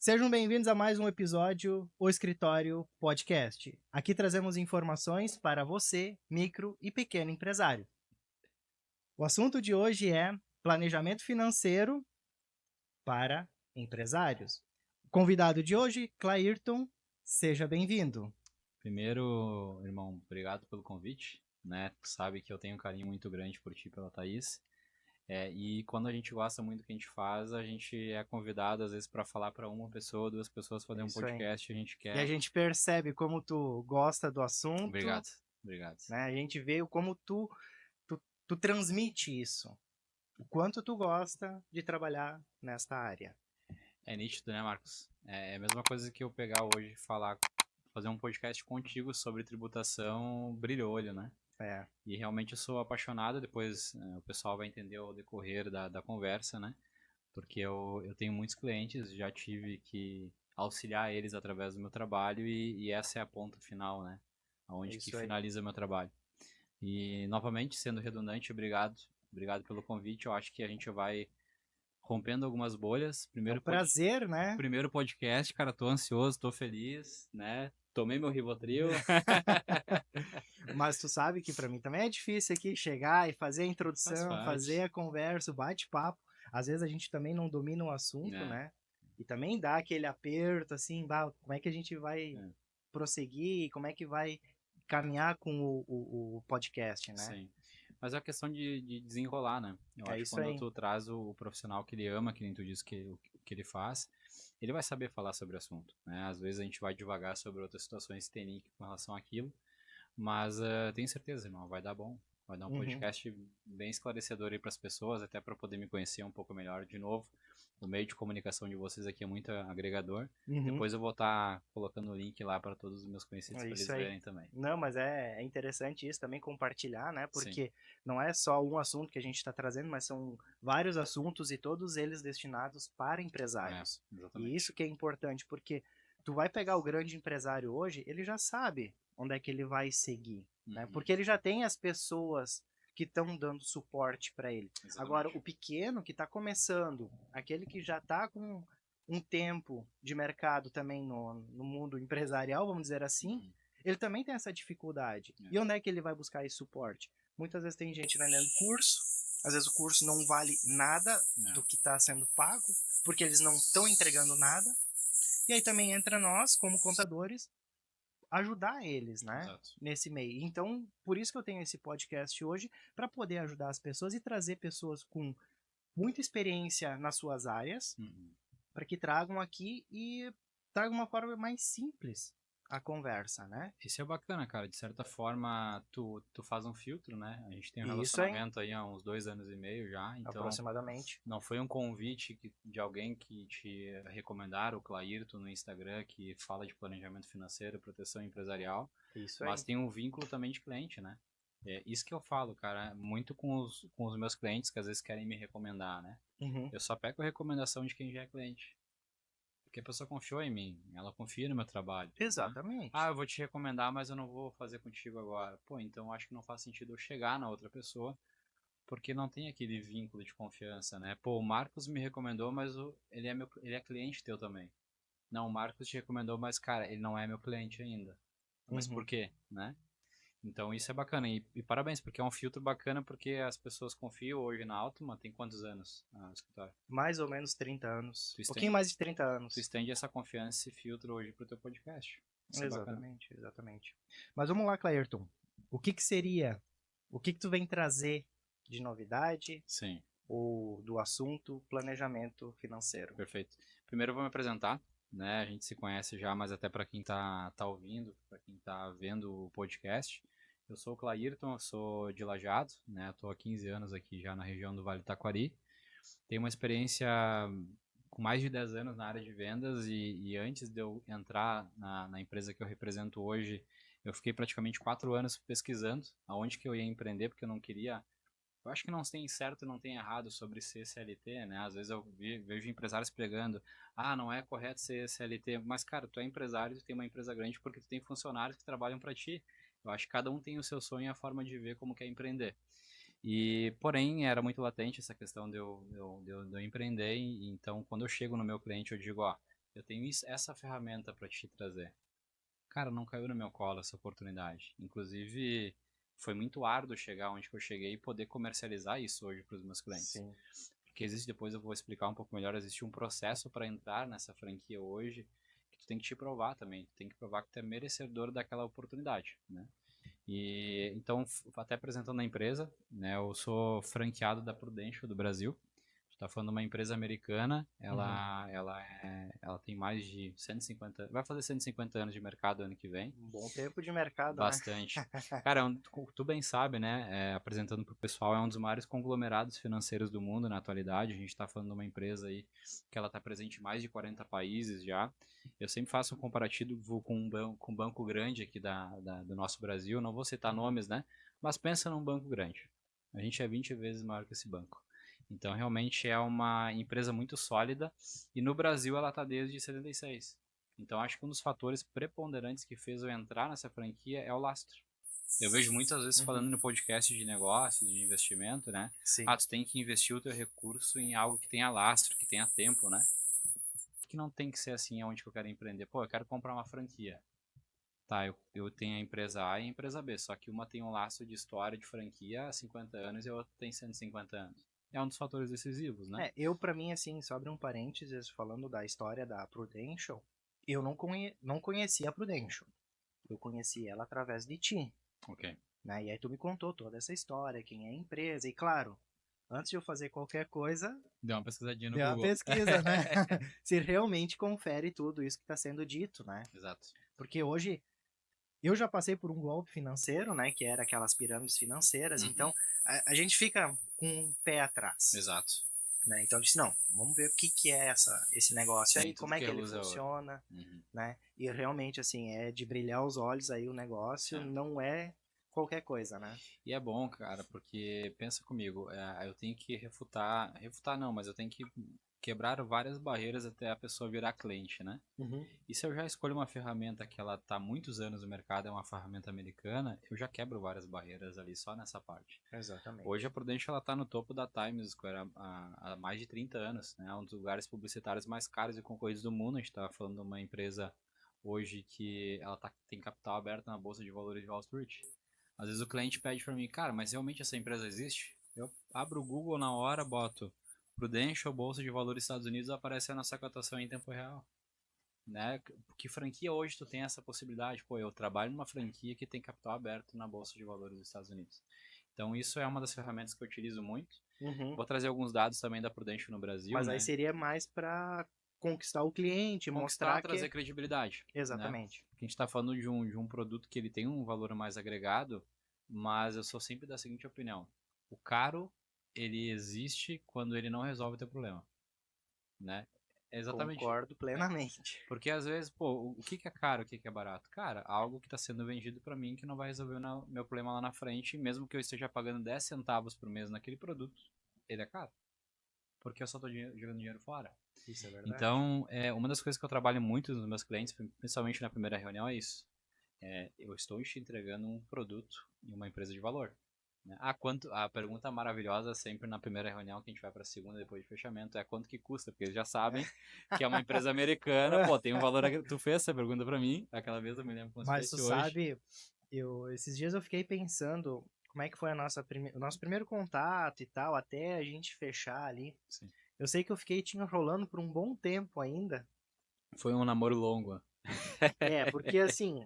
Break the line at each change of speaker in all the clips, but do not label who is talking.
Sejam bem-vindos a mais um episódio O Escritório Podcast. Aqui trazemos informações para você, micro e pequeno empresário. O assunto de hoje é planejamento financeiro para empresários. O convidado de hoje, Clairton, seja bem-vindo.
Primeiro, irmão, obrigado pelo convite, né? Tu sabe que eu tenho um carinho muito grande por ti e pela Thaís. E quando a gente gosta muito do que a gente faz, a gente é convidado às vezes para falar para uma pessoa, duas pessoas fazer um
Isso aí.
podcast, a gente
E a
quer.
gente percebe como tu gosta do assunto,
Obrigado, obrigado.
né? A gente vê como tu transmite isso. O quanto tu gosta de trabalhar nesta área.
É nítido, né, Marcos? É a mesma coisa que eu pegar hoje e fazer um podcast contigo sobre tributação, brilha o olho, né?
É.
E realmente eu sou apaixonado, depois o pessoal vai entender ao decorrer da conversa, né? Porque eu tenho muitos clientes, já tive que auxiliar eles através do meu trabalho e essa é a ponta final, né?
É
Aonde que
isso aí.
finaliza meu trabalho. E novamente, sendo redundante, obrigado pelo convite. Eu acho que a gente vai rompendo algumas bolhas.
É um prazer, né?
Primeiro podcast, cara, tô ansioso, tô feliz, né? Tomei meu Rivotril.
Mas tu sabe que para mim também é difícil aqui chegar e fazer a
Faz
introdução, fazer
parte.
a conversa, o bate-papo. Às vezes a gente também não domina o assunto,
É,
né? E também dá aquele aperto assim, bah, como é que a gente vai
é,
prosseguir, como é que vai caminhar com o podcast, né?
sim. Mas é uma questão de desenrolar, né? Eu
É
acho que
isso
quando
aí.
tu traz o profissional que ele ama, que nem tu diz o que ele faz, ele vai saber falar sobre o assunto, né? Às vezes a gente vai devagar sobre outras situações que tem link com relação àquilo, mas tenho certeza, irmão, vai dar bom. Vai dar um
Uhum.
podcast bem esclarecedor aí para as pessoas, até para poder me conhecer um pouco melhor de novo. O meio de comunicação de vocês aqui é muito agregador.
Uhum.
Depois eu vou estar colocando o link lá para todos os meus conhecidos
É
para
isso
eles
aí.
verem também.
Não, mas é interessante isso também compartilhar, né?
Sim,
Porque não é só um assunto que a gente está trazendo, mas são vários assuntos e todos eles destinados para empresários. E isso
exatamente.
que é importante, porque tu vai pegar o grande empresário hoje, ele já sabe onde é que ele vai seguir, né?
Uhum,
Porque ele já tem as pessoas que estão dando suporte para ele. Agora,
exatamente.
o pequeno que está começando, aquele que já está com um tempo de mercado também no mundo empresarial, vamos dizer assim,
Uhum.
ele também tem essa dificuldade.
É,
E onde é que ele vai buscar esse suporte? Muitas vezes tem gente vendendo curso, às vezes o curso não vale nada
é,
do que está sendo pago, porque eles não estão entregando nada. E aí também entra nós, como contadores, ajudar eles, né?
exato.
Nesse meio. Então, por isso que eu tenho esse podcast hoje, para poder ajudar as pessoas e trazer pessoas com muita experiência nas suas áreas,
Uhum.
para que tragam aqui e tragam uma forma mais simples a conversa, né?
Isso é bacana, cara. De certa forma, tu faz um filtro, né? A gente tem um
E isso aí,
relacionamento aí há uns 2 anos e meio já, então
aproximadamente.
não foi um convite de alguém que te recomendaram, o Clairton no Instagram, que fala de planejamento financeiro, proteção empresarial,
Isso
mas
aí.
tem um vínculo também de cliente, né? É isso que eu falo, cara, muito com os meus clientes que às vezes querem me recomendar, né?
Uhum.
Eu só pego recomendação de quem já é cliente. Porque a pessoa confiou em mim, ela confia no meu trabalho, né? Ah,
Exatamente.
eu vou te recomendar, mas eu não vou fazer contigo agora. Pô, então acho que não faz sentido eu chegar na outra pessoa, porque não tem aquele vínculo de confiança, né? Pô, o Marcos me recomendou, mas ele é cliente teu também. Não, o Marcos te recomendou, mas cara, ele não é meu cliente ainda. Mas por
Uhum.
quê, né? Então isso é bacana e parabéns, porque é um filtro bacana porque as pessoas confiam hoje na Altman. Tem quantos anos o escritório?
Mais ou menos 30 anos.
Tu
Um pouquinho
estende,
mais de 30
tu
anos.
estende essa confiança, esse filtro hoje pro teu podcast. Isso é bacana.
Exatamente, exatamente. Mas vamos lá, Clairton. O que que seria? O que que tu vem trazer de novidade
Sim,
ou do assunto planejamento financeiro?
perfeito. Primeiro eu vou me apresentar, né? A gente se conhece já, mas até para quem tá ouvindo, para quem tá vendo o podcast. Eu sou o Clairton, eu sou de Lajeado, né? Estou há 15 anos aqui já na região do Vale do Taquari. Tenho uma experiência com mais de 10 anos na área de vendas e antes de eu entrar na empresa que eu represento hoje, eu fiquei praticamente 4 anos pesquisando aonde que eu ia empreender, porque eu não queria. Eu acho que não tem certo e não tem errado sobre ser CLT, né? Às vezes eu vejo empresários pregando, não é correto ser CLT, mas cara, tu é empresário, tu tem uma empresa grande porque tu tem funcionários que trabalham para ti. Eu acho que cada um tem o seu sonho e a forma de ver como quer empreender. E, porém, era muito latente essa questão de eu empreender. E, então, quando eu chego no meu cliente, eu digo, ó, eu tenho essa ferramenta para te trazer. Cara, não caiu no meu colo essa oportunidade. Inclusive, foi muito árduo chegar onde que eu cheguei e poder comercializar isso hoje para os meus clientes.
Sim.
Porque existe, depois eu vou explicar um pouco melhor, existe um processo para entrar nessa franquia hoje que tu tem que te provar também. Tu tem que provar que tu é merecedor daquela oportunidade, né? E então, até apresentando a empresa, né? Eu sou franqueado da Prudential do Brasil. Tá falando de uma empresa americana, ela tem mais de 150, vai fazer 150 anos de mercado ano que vem.
Um bom tempo de mercado, né?
Bastante. Cara, tu bem sabe, né? Apresentando para o pessoal, é um dos maiores conglomerados financeiros do mundo na atualidade. A gente está falando de uma empresa aí que ela está presente em mais de 40 países já. Eu sempre faço um comparativo com um banco grande aqui do nosso Brasil. Não vou citar nomes, né? Mas pensa num banco grande. A gente é 20 vezes maior que esse banco. Então, realmente é uma empresa muito sólida. E no Brasil ela está desde 76. Então, acho que um dos fatores preponderantes que fez eu entrar nessa franquia é o lastro. Eu vejo muitas vezes falando no podcast de negócios, de investimento, né?
Sim.
Tu tem que investir o teu recurso em algo que tenha lastro, que tenha tempo, né? Que não tem que ser assim onde que eu quero empreender. Pô, eu quero comprar uma franquia. Tá, eu tenho a empresa A e a empresa B, só que uma tem um laço de história de franquia há 50 anos e a outra tem 150 anos. É um dos fatores decisivos, né?
Eu para mim, assim, só abrir um parênteses falando da história da Prudential, eu não conhecia a Prudential. Eu conheci ela através de ti,
Ok.
né? E aí tu me contou toda essa história, quem é a empresa, e claro, antes de eu fazer qualquer coisa,
Deu uma pesquisadinha no
dê uma
Google.
pesquisa, né? Se realmente confere tudo isso que está sendo dito, né?
Exato.
Porque hoje eu já passei por um golpe financeiro, né? Que era aquelas pirâmides financeiras, então a gente fica com um pé atrás.
Exato.
Né? Então eu disse, não, vamos ver o que é esse negócio
Sim,
aí,
tudo
como é
que
que
é
ele
luz é ouro.
funciona, né? E realmente, assim, é de brilhar os olhos aí o negócio,
É.
não é qualquer coisa, né?
E é bom, cara, porque pensa comigo, eu tenho que refutar não, mas eu tenho que quebrar várias barreiras até a pessoa virar cliente, né? E se eu já escolho uma ferramenta que ela tá há muitos anos no mercado, é uma ferramenta americana, eu já quebro várias barreiras ali só nessa parte.
Exatamente.
Hoje a Prudential ela tá no topo da Times Square há mais de 30 anos, né? É um dos lugares publicitários mais caros e concorridos do mundo. A gente tá falando de uma empresa hoje que ela tem capital aberto na bolsa de valores de Wall Street. Às vezes o cliente pede para mim, cara, mas realmente essa empresa existe? Eu abro o Google na hora, boto Prudential, Bolsa de Valores dos Estados Unidos, aparece a nossa cotação em tempo real. Né? Que franquia hoje tu tem essa possibilidade? Pô, eu trabalho numa franquia que tem capital aberto na Bolsa de Valores dos Estados Unidos. Então isso é uma das ferramentas que eu utilizo muito. Vou trazer alguns dados também da Prudential no Brasil,
Mas
né?
aí seria mais para conquistar o cliente,
Conquistar,
mostrar
trazer
que...
credibilidade.
Exatamente.
Né? A gente está falando de um produto que ele tem um valor mais agregado, mas eu sou sempre da seguinte opinião: o caro ele existe quando ele não resolve o teu problema, né? É exatamente.
Concordo plenamente.
Porque às vezes, pô, o que é caro, o que é barato? Cara, algo que está sendo vendido para mim que não vai resolver o meu problema lá na frente, mesmo que eu esteja pagando 10 centavos por mês naquele produto, ele é caro. Porque eu só estou jogando dinheiro fora.
Isso é verdade.
Então, uma das coisas que eu trabalho muito nos meus clientes, principalmente na primeira reunião, é isso. Eu estou te entregando um produto em uma empresa de valor. Né? A pergunta maravilhosa sempre na primeira reunião, que a gente vai para a segunda depois de fechamento, é quanto que custa, porque eles já sabem que é uma empresa americana, pô, tem um valor. Tu fez essa pergunta para mim, aquela vez eu me lembro como se
Mas tu
fosse hoje.
sabe, esses dias eu fiquei pensando como é que foi o nosso primeiro contato e tal, até a gente fechar ali.
Sim.
Eu sei que eu fiquei te enrolando por um bom tempo ainda.
Foi um namoro longo.
Porque assim,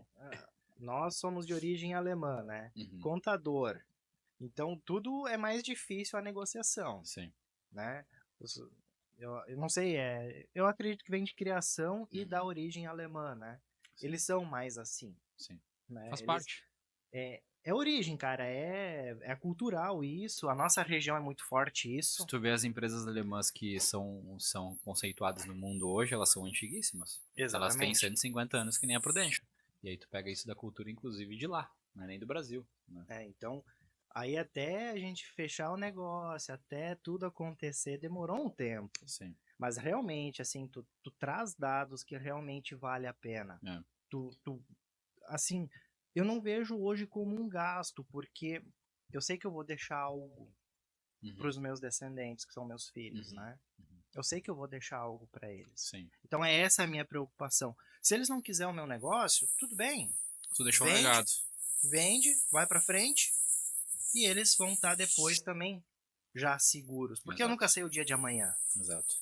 nós somos de origem alemã, né? Contador. Então tudo é mais difícil a negociação,
Sim.
né? Eu não sei, eu acredito que vem de criação e da origem alemã, né?
Sim.
Eles são mais assim.
Sim.
Né?
Faz parte.
É origem, cara, é cultural isso, a nossa região é muito forte isso.
Se tu vê as empresas alemãs que são conceituadas no mundo hoje, elas são antiguíssimas.
Exatamente.
Elas têm 150 anos que nem a Prudential. E aí tu pega isso da cultura, inclusive, de lá, não é nem do Brasil. Né?
Então, aí até a gente fechar o negócio, até tudo acontecer, demorou um tempo.
Sim.
Mas realmente, assim, tu traz dados que realmente vale a pena. Assim, eu não vejo hoje como um gasto, porque eu sei que eu vou deixar algo para os meus descendentes, que são meus filhos, né? Eu sei que eu vou deixar algo para eles.
Sim.
Então é essa a minha preocupação. Se eles não quiserem o meu negócio, tudo bem.
Tu deixou um
Vende,
legado.
vende, vai para frente e eles vão estar depois também já seguros. Porque eu
Exato.
nunca sei o dia de amanhã,
Exato.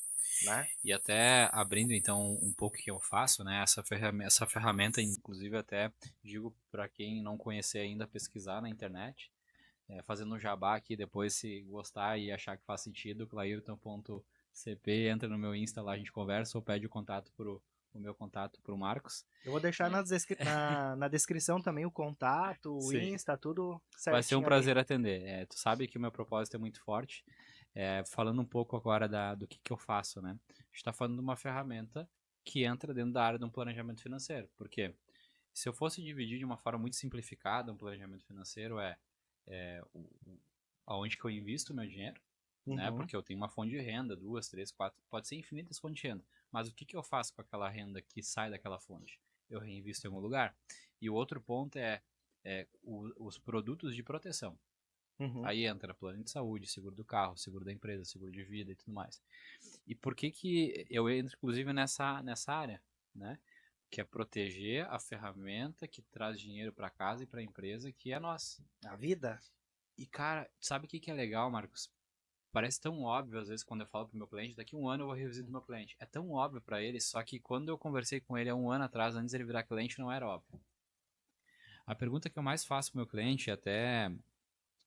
né?
E até abrindo então um pouco o que eu faço, né? Essa ferramenta, inclusive até digo para quem não conhecer ainda pesquisar na internet, fazendo um jabá aqui depois se gostar e achar que faz sentido, clairton.cp, entra no meu Insta lá, a gente conversa ou pede o meu contato pro Marcos.
Eu vou deixar na descrição também o contato, o
Sim.
Insta, tudo
Vai ser um
certinho ali.
prazer atender. Tu sabe que o meu propósito é muito forte. Falando um pouco agora do que eu faço, né? A gente está falando de uma ferramenta que entra dentro da área de um planejamento financeiro. Por quê? Se eu fosse dividir de uma forma muito simplificada um planejamento financeiro aonde que eu invisto o meu dinheiro, né?
Uhum.
Porque eu tenho uma fonte de renda, duas, três, quatro, pode ser infinitas fontes de renda. Mas o que eu faço com aquela renda que sai daquela fonte? Eu reinvisto em algum lugar. E o outro ponto os produtos de proteção.
Uhum.
Aí entra plano de saúde, seguro do carro, seguro da empresa, seguro de vida e tudo mais. E por que eu entro, inclusive, nessa área, né? Que é proteger a ferramenta que traz dinheiro para casa e para a empresa, que é a nossa.
A vida?
E, cara, sabe o que é legal, Marcos? Parece tão óbvio, às vezes, quando eu falo pro meu cliente, daqui a um ano eu vou revisitar o meu cliente. É tão óbvio para ele, só que quando eu conversei com ele há um ano atrás, antes de ele virar cliente, não era óbvio. A pergunta que eu mais faço pro meu cliente, até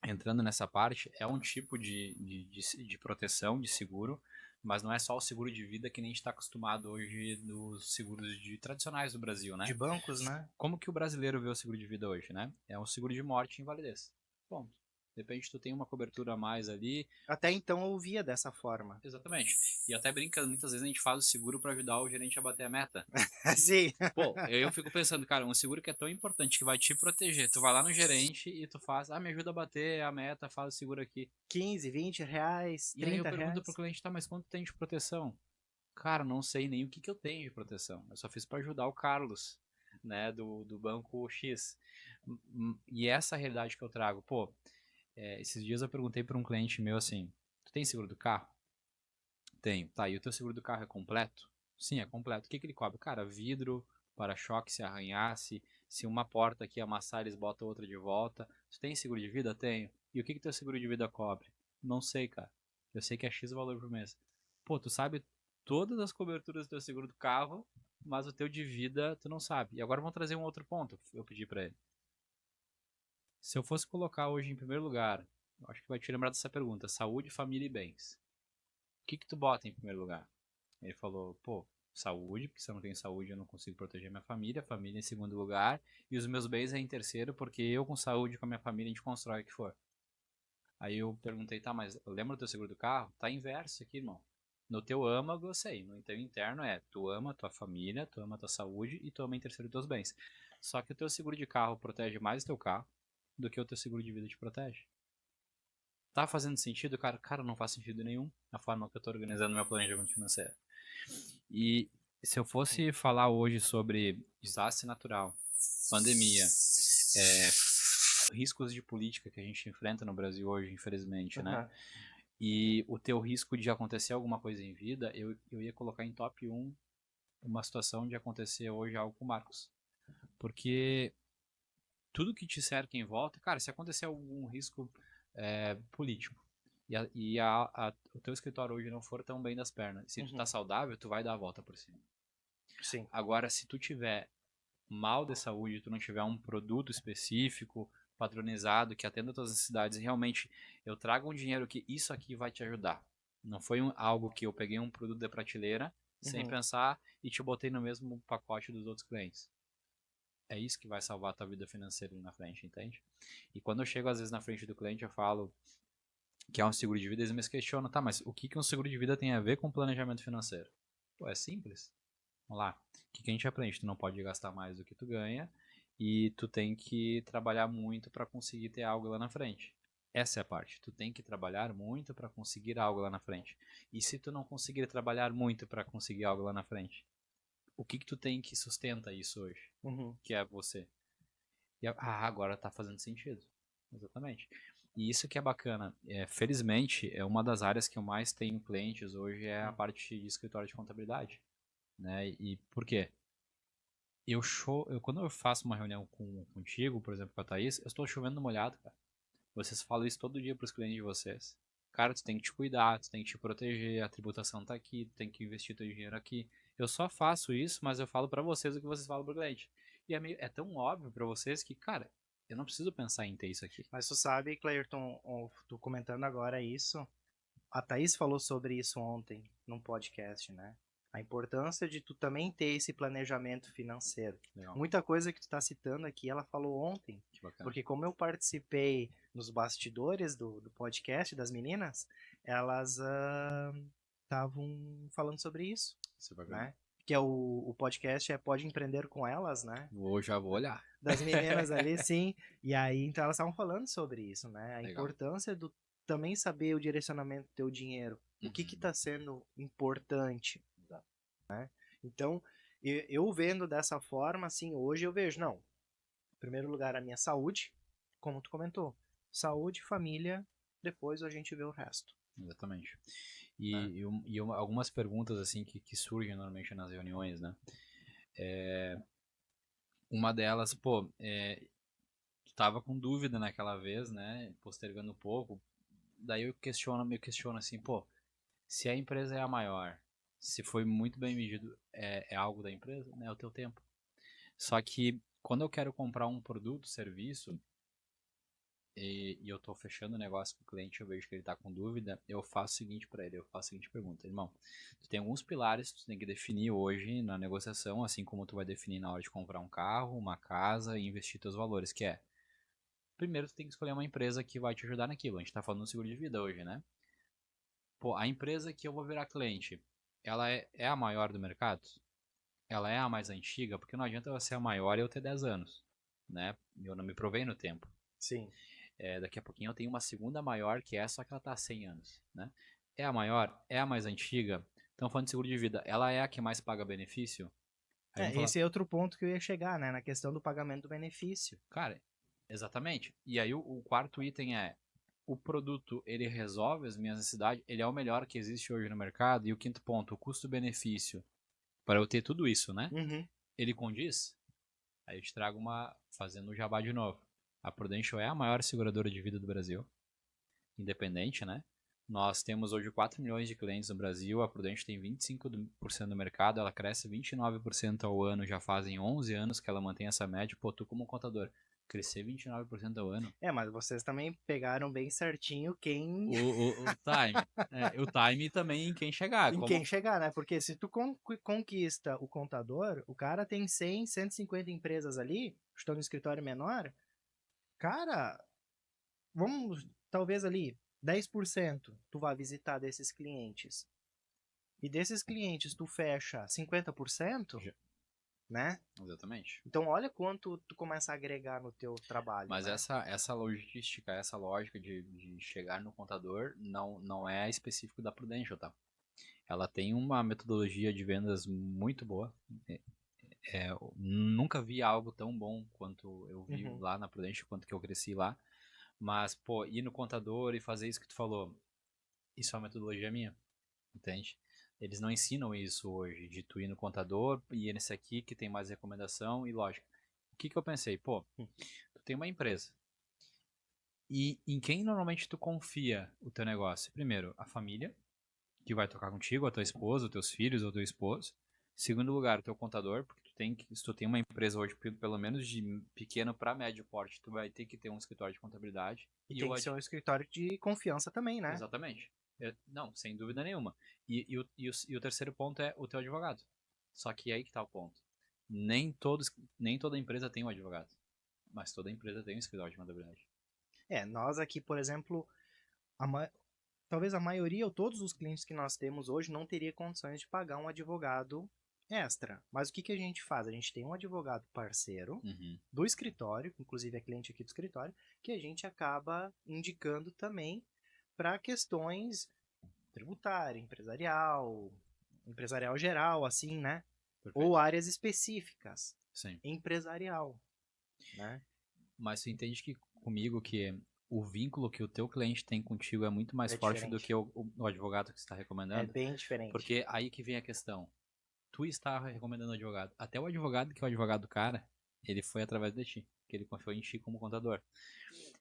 entrando nessa parte, é um tipo de proteção, de seguro, mas não é só o seguro de vida que nem a gente está acostumado hoje nos seguros tradicionais do Brasil,
De
né?
bancos, né?
Como que o brasileiro vê o seguro de vida hoje, né? É um seguro de morte e invalidez. Ponto. De repente tu tem uma cobertura a mais ali.
Até então eu via dessa forma.
Exatamente. E até brincando, muitas vezes a gente faz o seguro para ajudar o gerente a bater a meta.
Sim.
Pô, eu fico pensando, cara, um seguro que é tão importante, que vai te proteger. Tu vai lá no gerente e tu faz, me ajuda a bater a meta, faz o seguro aqui.
15, 20 reais,
E aí eu
30
pergunto pro
reais.
cliente, tá, mas quanto tem de proteção? Cara, não sei nem o que eu tenho de proteção. Eu só fiz para ajudar o Carlos, né, do banco X. E essa é a realidade que eu trago. Pô, esses dias eu perguntei para um cliente meu assim, tu tem seguro do carro? Tenho. Tá, e o teu seguro do carro é completo? Sim, é completo. O que ele cobre? Cara, vidro, para-choque se arranhar, se uma porta aqui amassar, eles botam outra de volta. Tu tem seguro de vida? Tenho. E o que teu seguro de vida cobre? Não sei, cara. Eu sei que é X valor por mês. Pô, tu sabe todas as coberturas do teu seguro do carro, mas o teu de vida tu não sabe. E agora vamos trazer um outro ponto, eu pedi para ele. Se eu fosse colocar hoje em primeiro lugar, eu acho que vai te lembrar dessa pergunta, saúde, família e bens. O que tu bota em primeiro lugar? Ele falou, pô, saúde, porque se eu não tenho saúde eu não consigo proteger minha família em segundo lugar, e os meus bens é em terceiro, porque eu com saúde, com a minha família, a gente constrói o que for. Aí eu perguntei, tá, mas lembra do teu seguro do carro? Tá inverso aqui, irmão. No teu âmago eu sei, no teu interno tu ama a tua família, tu ama a tua saúde e tu ama em terceiro os teus bens. Só que o teu seguro de carro protege mais o teu carro do que o teu seguro de vida te protege. Tá fazendo sentido, cara? Cara, não faz sentido nenhum a forma que eu tô organizando meu planejamento financeiro. E se eu fosse falar hoje sobre desastre natural, pandemia, riscos de política que a gente enfrenta no Brasil hoje, infelizmente, né?
Uhum.
E o teu risco de acontecer alguma coisa em vida, eu ia colocar em top 1 uma situação de acontecer hoje algo com o Marcos. Porque tudo que te cerca em volta, cara, se acontecer algum risco político o teu escritório hoje não for tão bem das pernas, se tu tá
Uhum.
saudável, tu vai dar a volta por cima.
Sim.
Agora, se tu tiver mal de saúde, tu não tiver um produto específico, padronizado, que atenda a tuas necessidades, realmente eu trago um dinheiro que isso aqui vai te ajudar. Não foi algo que eu peguei um produto de prateleira sem
Uhum.
pensar e te botei no mesmo pacote dos outros clientes. É isso que vai salvar a tua vida financeira ali na frente, entende? E quando eu chego às vezes na frente do cliente, eu falo que é um seguro de vida, eles me questionam, tá, mas o que um seguro de vida tem a ver com planejamento financeiro? Pô, é simples. Vamos lá. O que a gente aprende? Tu não pode gastar mais do que tu ganha e tu tem que trabalhar muito para conseguir ter algo lá na frente. Essa é a parte. Tu tem que trabalhar muito para conseguir algo lá na frente. E se tu não conseguir trabalhar muito para conseguir algo lá na frente, o que tu tem que sustenta isso hoje?
Uhum.
Que é você. E agora tá fazendo sentido. Exatamente. E isso que é bacana. Felizmente, é uma das áreas que eu mais tenho clientes hoje é a parte de escritório de contabilidade, né? E por quê? Quando eu faço uma reunião contigo, por exemplo, com a Thaís, eu estou chovendo no molhado, cara. Vocês falam isso todo dia para os clientes de vocês. Cara, tu tem que te cuidar, tu tem que te proteger, a tributação tá aqui, tu tem que investir teu dinheiro aqui. Eu só faço isso, mas eu falo para vocês o que vocês falam pro cliente. E é tão óbvio para vocês que, cara, eu não preciso pensar em ter isso aqui.
Mas tu sabe, Clayton, tu comentando agora isso, a Thaís falou sobre isso ontem num podcast, né? A importância de tu também ter esse planejamento financeiro.
Legal.
Muita coisa que tu está citando aqui, ela falou ontem.
Que bacana.
Porque como eu participei nos bastidores do podcast das meninas, elas estavam falando sobre isso,
Isso é bacana.
né? Que é o podcast Pode Empreender com Elas, né?
Já vou olhar.
Das meninas ali, sim. E aí, então elas estavam falando sobre isso, né? A
Legal.
importância do também saber o direcionamento do teu dinheiro. O que está sendo importante, né? Então, eu vendo dessa forma, assim, hoje eu vejo, não, em primeiro lugar a minha saúde, como tu comentou, saúde, família, depois a gente vê o resto.
Exatamente.
Né?
Algumas perguntas assim que surgem normalmente nas reuniões, né? Uma delas, tu tava com dúvida naquela vez, né? Postergando um pouco. Daí me questiono assim, se a empresa é a maior, se foi muito bem medido, é algo da empresa, né? É o teu tempo. Só que quando eu quero comprar um produto, serviço, e eu estou fechando o negócio com o cliente, eu vejo que ele está com dúvida, eu faço o seguinte para ele, eu faço a seguinte pergunta: irmão, tu tem alguns pilares que tu tem que definir hoje na negociação, assim como tu vai definir na hora de comprar um carro, uma casa e investir teus valores, que é, primeiro tu tem que escolher uma empresa que vai te ajudar naquilo, a gente está falando do seguro de vida hoje, né? A empresa que eu vou virar cliente, ela é a maior do mercado? Ela é a mais antiga? Porque não adianta ela ser a maior e eu ter 10 anos, né? Eu não me provei no tempo.
Sim.
Daqui a pouquinho eu tenho uma segunda maior que é, só que ela está há 100 anos, né? É a maior? É a mais antiga? Então, falando de seguro de vida, ela é a que mais paga benefício? Aí vamos falar,
Esse é outro ponto que eu ia chegar, né? Na questão do pagamento do benefício.
cara, exatamente. E aí o quarto item é, o produto, ele resolve as minhas necessidades, ele é o melhor que existe hoje no mercado. E o quinto ponto, o custo-benefício, para eu ter tudo isso, né?
Uhum.
Ele condiz? Aí eu te trago fazendo o jabá de novo. A Prudential é a maior seguradora de vida do Brasil, independente, né? Nós temos hoje 4 milhões de clientes no Brasil, a Prudential tem 25% do mercado, ela cresce 29% ao ano, já fazem 11 anos que ela mantém essa média. Tu como contador, crescer 29% ao ano.
Mas vocês também pegaram bem certinho quem...
O time. O time também em quem chegar.
em quem chegar, né? Porque se tu conquista o contador, o cara tem 100, 150 empresas ali, estou no escritório menor, cara, vamos, talvez ali, 10% tu vai visitar desses clientes. E desses clientes tu fecha 50%,
Já.
né?
Exatamente.
Então olha quanto tu começa a agregar no teu trabalho,
Mas
né?
essa logística, essa lógica de chegar no contador não é específico da Prudential, tá? Ela tem uma metodologia de vendas muito boa. Nunca vi algo tão bom quanto eu vi lá na Prudential, quanto que eu cresci lá. Mas, ir no contador e fazer isso que tu falou, isso é uma metodologia minha, entende? Eles não ensinam isso hoje, de tu ir no contador e nesse aqui que tem mais recomendação e lógica. O que eu pensei? Tu tem uma empresa. E em quem normalmente tu confia o teu negócio? Primeiro, a família, que vai tocar contigo, a tua esposa, os teus filhos ou teu esposo. Segundo lugar, o teu contador, porque se tu tem uma empresa hoje, pelo menos de pequeno para médio porte, tu vai ter que ter um escritório de contabilidade.
E tem que ser um escritório de confiança também, né?
Exatamente. Não, sem dúvida nenhuma. E o terceiro ponto é o teu advogado. Só que aí que tá o ponto. Nem toda empresa tem um advogado, mas toda empresa tem um escritório de contabilidade.
Nós aqui, por exemplo, talvez a maioria ou todos os clientes que nós temos hoje não teria condições de pagar um advogado extra. Mas o que a gente faz? A gente tem um advogado parceiro do escritório, inclusive é cliente aqui do escritório, que a gente acaba indicando também para questões tributária, empresarial geral, assim, né?
Perfeito.
Ou áreas específicas.
Sim.
Empresarial, né?
Mas tu entende que comigo que o vínculo que o teu cliente tem contigo é muito mais forte do
diferente.
que o advogado que você está
É
recomendando.
bem diferente.
Porque aí que vem a questão. Tu está recomendando o advogado. Até o advogado, que é o advogado do cara, ele foi através de ti, que ele confiou em ti como contador.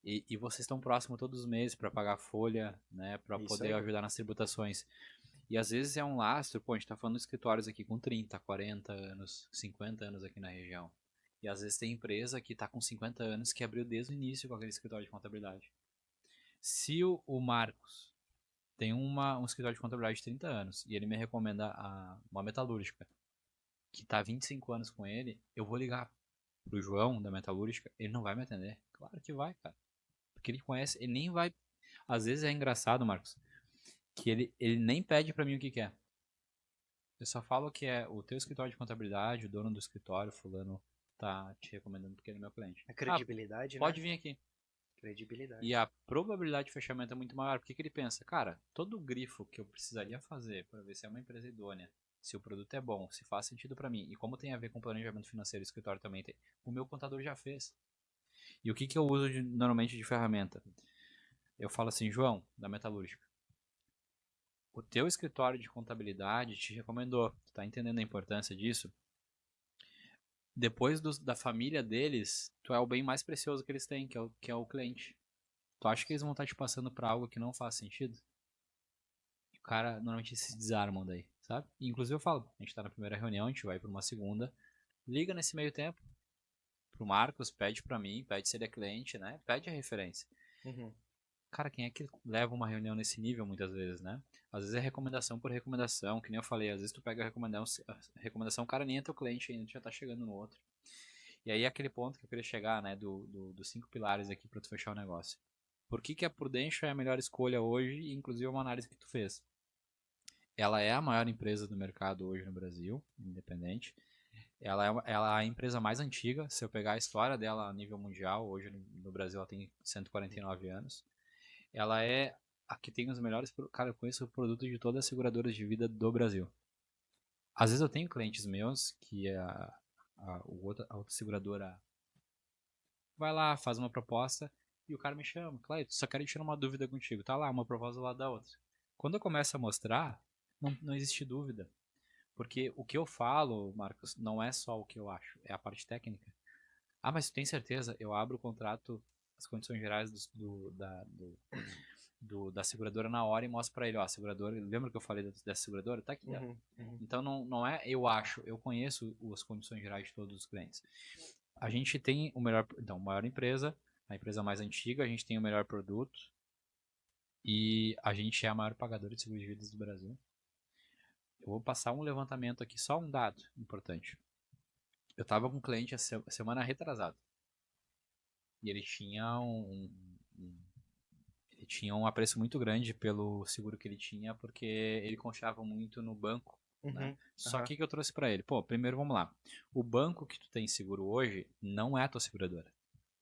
E vocês estão próximos todos os meses para pagar a folha, né, para
Isso
poder
aí.
ajudar nas tributações. E às vezes é um lastro, pô, a gente tá falando de escritórios aqui com 30, 40 anos, 50 anos aqui na região. E às vezes tem empresa que tá com 50 anos que abriu desde o início com aquele escritório de contabilidade. Se o Marcos tem um escritório de contabilidade de 30 anos e ele me recomenda uma metalúrgica que tá há 25 anos com ele, eu vou ligar pro João da metalúrgica, ele não vai me atender. Claro que vai, cara. Porque ele conhece, ele nem vai. Às vezes é engraçado, Marcos, que ele nem pede pra mim o que quer. Eu só falo que é o teu escritório de contabilidade, o dono do escritório, fulano, tá te recomendando porque ele é meu cliente.
A credibilidade, né?
Pode vir aqui.
Credibilidade.
E a probabilidade de fechamento é muito maior. Porque que ele pensa, cara, todo o grifo que eu precisaria fazer para ver se é uma empresa idônea, se o produto é bom, se faz sentido para mim, e como tem a ver com planejamento financeiro, o escritório também tem, o meu contador já fez. E o que eu uso normalmente de ferramenta? Eu falo assim, João, da metalúrgica, o teu escritório de contabilidade te recomendou, tu tá entendendo a importância disso? Depois da família deles, tu é o bem mais precioso que eles têm, que é o cliente. Tu acha que eles vão estar te passando pra algo que não faz sentido? E o cara normalmente se desarmam daí, sabe? E, inclusive eu falo, a gente tá na primeira reunião, a gente vai pra uma segunda, liga nesse meio tempo pro Marcos, pede pra mim, pede se ele é cliente, né? Pede a referência.
Uhum.
Cara, quem é que leva uma reunião nesse nível muitas vezes, né? Às vezes é recomendação por recomendação, que nem eu falei, às vezes tu pega a recomendação, o cara nem é teu cliente ainda, tu já tá chegando no outro. E aí é aquele ponto que eu queria chegar, né, dos 5 pilares aqui para tu fechar o negócio. Por que a Prudential é a melhor escolha hoje, inclusive uma análise que tu fez? Ela é a maior empresa do mercado hoje no Brasil, independente. Ela é a empresa mais antiga, se eu pegar a história dela a nível mundial, hoje no Brasil ela tem 149 anos. Ela é a que tem os melhores, cara, eu conheço o produto de todas as seguradoras de vida do Brasil. Às vezes eu tenho clientes meus que a outra seguradora vai lá, faz uma proposta e o cara me chama, Clayton, só quero tirar uma dúvida contigo. Tá lá, uma proposta do lado da outra. Quando eu começo a mostrar, não existe dúvida. Porque o que eu falo, Marcos, não é só o que eu acho, é a parte técnica. Ah, mas tu tem certeza? Eu abro o contrato, as condições gerais da seguradora na hora e mostro pra ele, ó, a seguradora, lembra que eu falei dessa seguradora? Tá aqui, ó.
Uhum. Uhum.
Então não é eu acho, eu conheço as condições gerais de todos os clientes. A gente tem a maior empresa, a empresa mais antiga, a gente tem o melhor produto e a gente é a maior pagadora de seguro de vidas do Brasil. Eu vou passar um levantamento aqui, só um dado importante. Eu estava com um cliente a semana retrasada e ele tinha ele tinha um apreço muito grande pelo seguro que ele tinha porque ele confiava muito no banco, né?
Uhum.
Só
Aham.
que eu trouxe para ele, pô, primeiro vamos lá. O banco que tu tem seguro hoje não é a tua seguradora.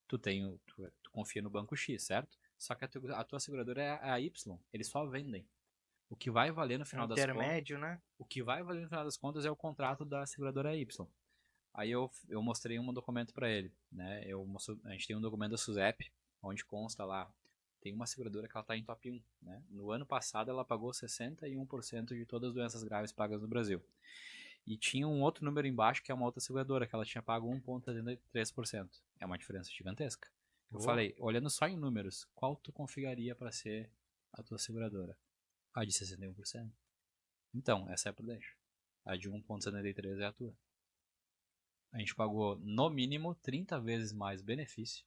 Tu confia no banco X, certo? Só que a tua seguradora é a Y, eles só vendem. O que vai valer no final das contas,
Intermédio, né?
o que vai valer no final das contas é o contrato da seguradora Y. Aí eu mostrei um documento para ele, né? A gente tem um documento da SUSEP, onde consta lá, tem uma seguradora que ela está em top 1, né? No ano passado ela pagou 61% de todas as doenças graves pagas no Brasil. E tinha um outro número embaixo que é uma outra seguradora, que ela tinha pago 1,73%. É uma diferença gigantesca. Eu
Boa.
falei, olhando só em números, qual tu confiaria para ser a tua seguradora? A de 61%. Então, essa é a Prudential. A de 1,73 é a tua. A gente pagou, no mínimo, 30 vezes mais benefício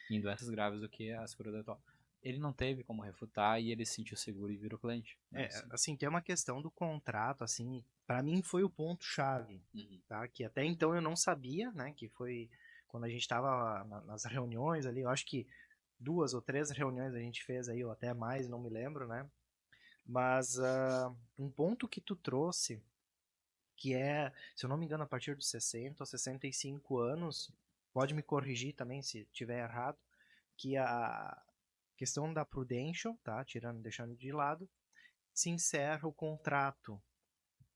em doenças graves do que a seguradora atual. Ele não teve como refutar e ele se sentiu seguro e virou cliente. Né?
Assim, tem uma questão do contrato, assim, para mim foi o ponto-chave,
Uhum.
tá? Que até então eu não sabia, né? Que foi quando a gente estava nas reuniões ali, eu acho que 2 ou 3 reuniões a gente fez aí, ou até mais, não me lembro, né? Mas um ponto que tu trouxe, que é, se eu não me engano, a partir dos 60 ou 65 anos, pode me corrigir também se estiver errado, que a questão da Prudential, tá? Deixando de lado, se encerra o contrato.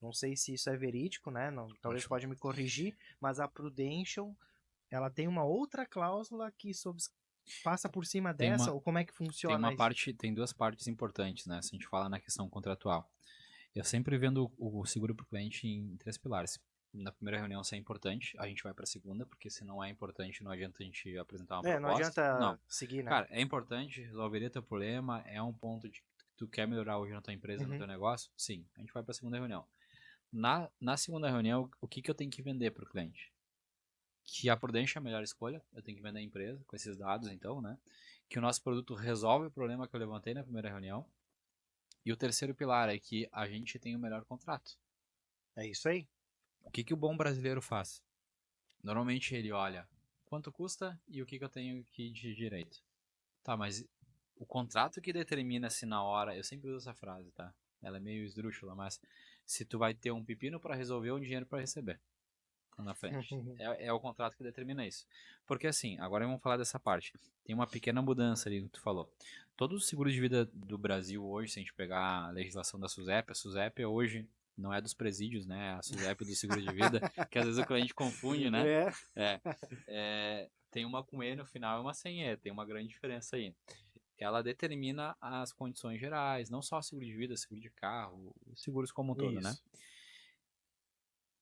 Não sei se isso é verídico, né? Não, talvez
Ótimo.
pode me corrigir, mas a Prudential, ela tem uma outra cláusula passa por cima
Tem
dessa?
uma-
Ou como é que
Tem
funciona isso?
tem duas partes importantes, né? Se a gente fala na questão contratual. Eu sempre vendo o seguro para o cliente em três pilares. Na primeira reunião, se é importante, a gente vai para a segunda, porque se não é importante, não adianta a gente apresentar uma
Não
proposta.
adianta
Não.
seguir, né?
Cara, é importante, resolveria teu problema, é um ponto de que tu quer melhorar hoje na tua empresa, no
Uhum.
teu negócio? Sim, a gente vai para a segunda reunião. Na segunda reunião, o que eu tenho que vender para o cliente? Que a Prudential é a melhor escolha, eu tenho que vender a empresa com esses dados, então, né? Que o nosso produto resolve o problema que eu levantei na primeira reunião. E o terceiro pilar é que a gente tem o melhor contrato.
É isso aí.
O que o bom brasileiro faz? Normalmente ele olha quanto custa e o que eu tenho aqui de direito. Tá, mas o contrato que determina se na hora, eu sempre uso essa frase, tá? Ela é meio esdrúxula, mas se tu vai ter um pepino para resolver ou um dinheiro para receber lá na frente. É o contrato que determina isso. Porque assim, agora vamos falar dessa parte. Tem uma pequena mudança ali que tu falou. Todos os seguros de vida do Brasil hoje, se a gente pegar a legislação da SUSEP, a SUSEP hoje não é dos presídios, né? A SUSEP do seguro de vida, que às vezes o cliente confunde, né?
É.
Tem uma com E no final e uma sem E, tem uma grande diferença aí. Ela determina as condições gerais, não só seguro de vida, seguro de carro, seguros como um todo, né?
Isso.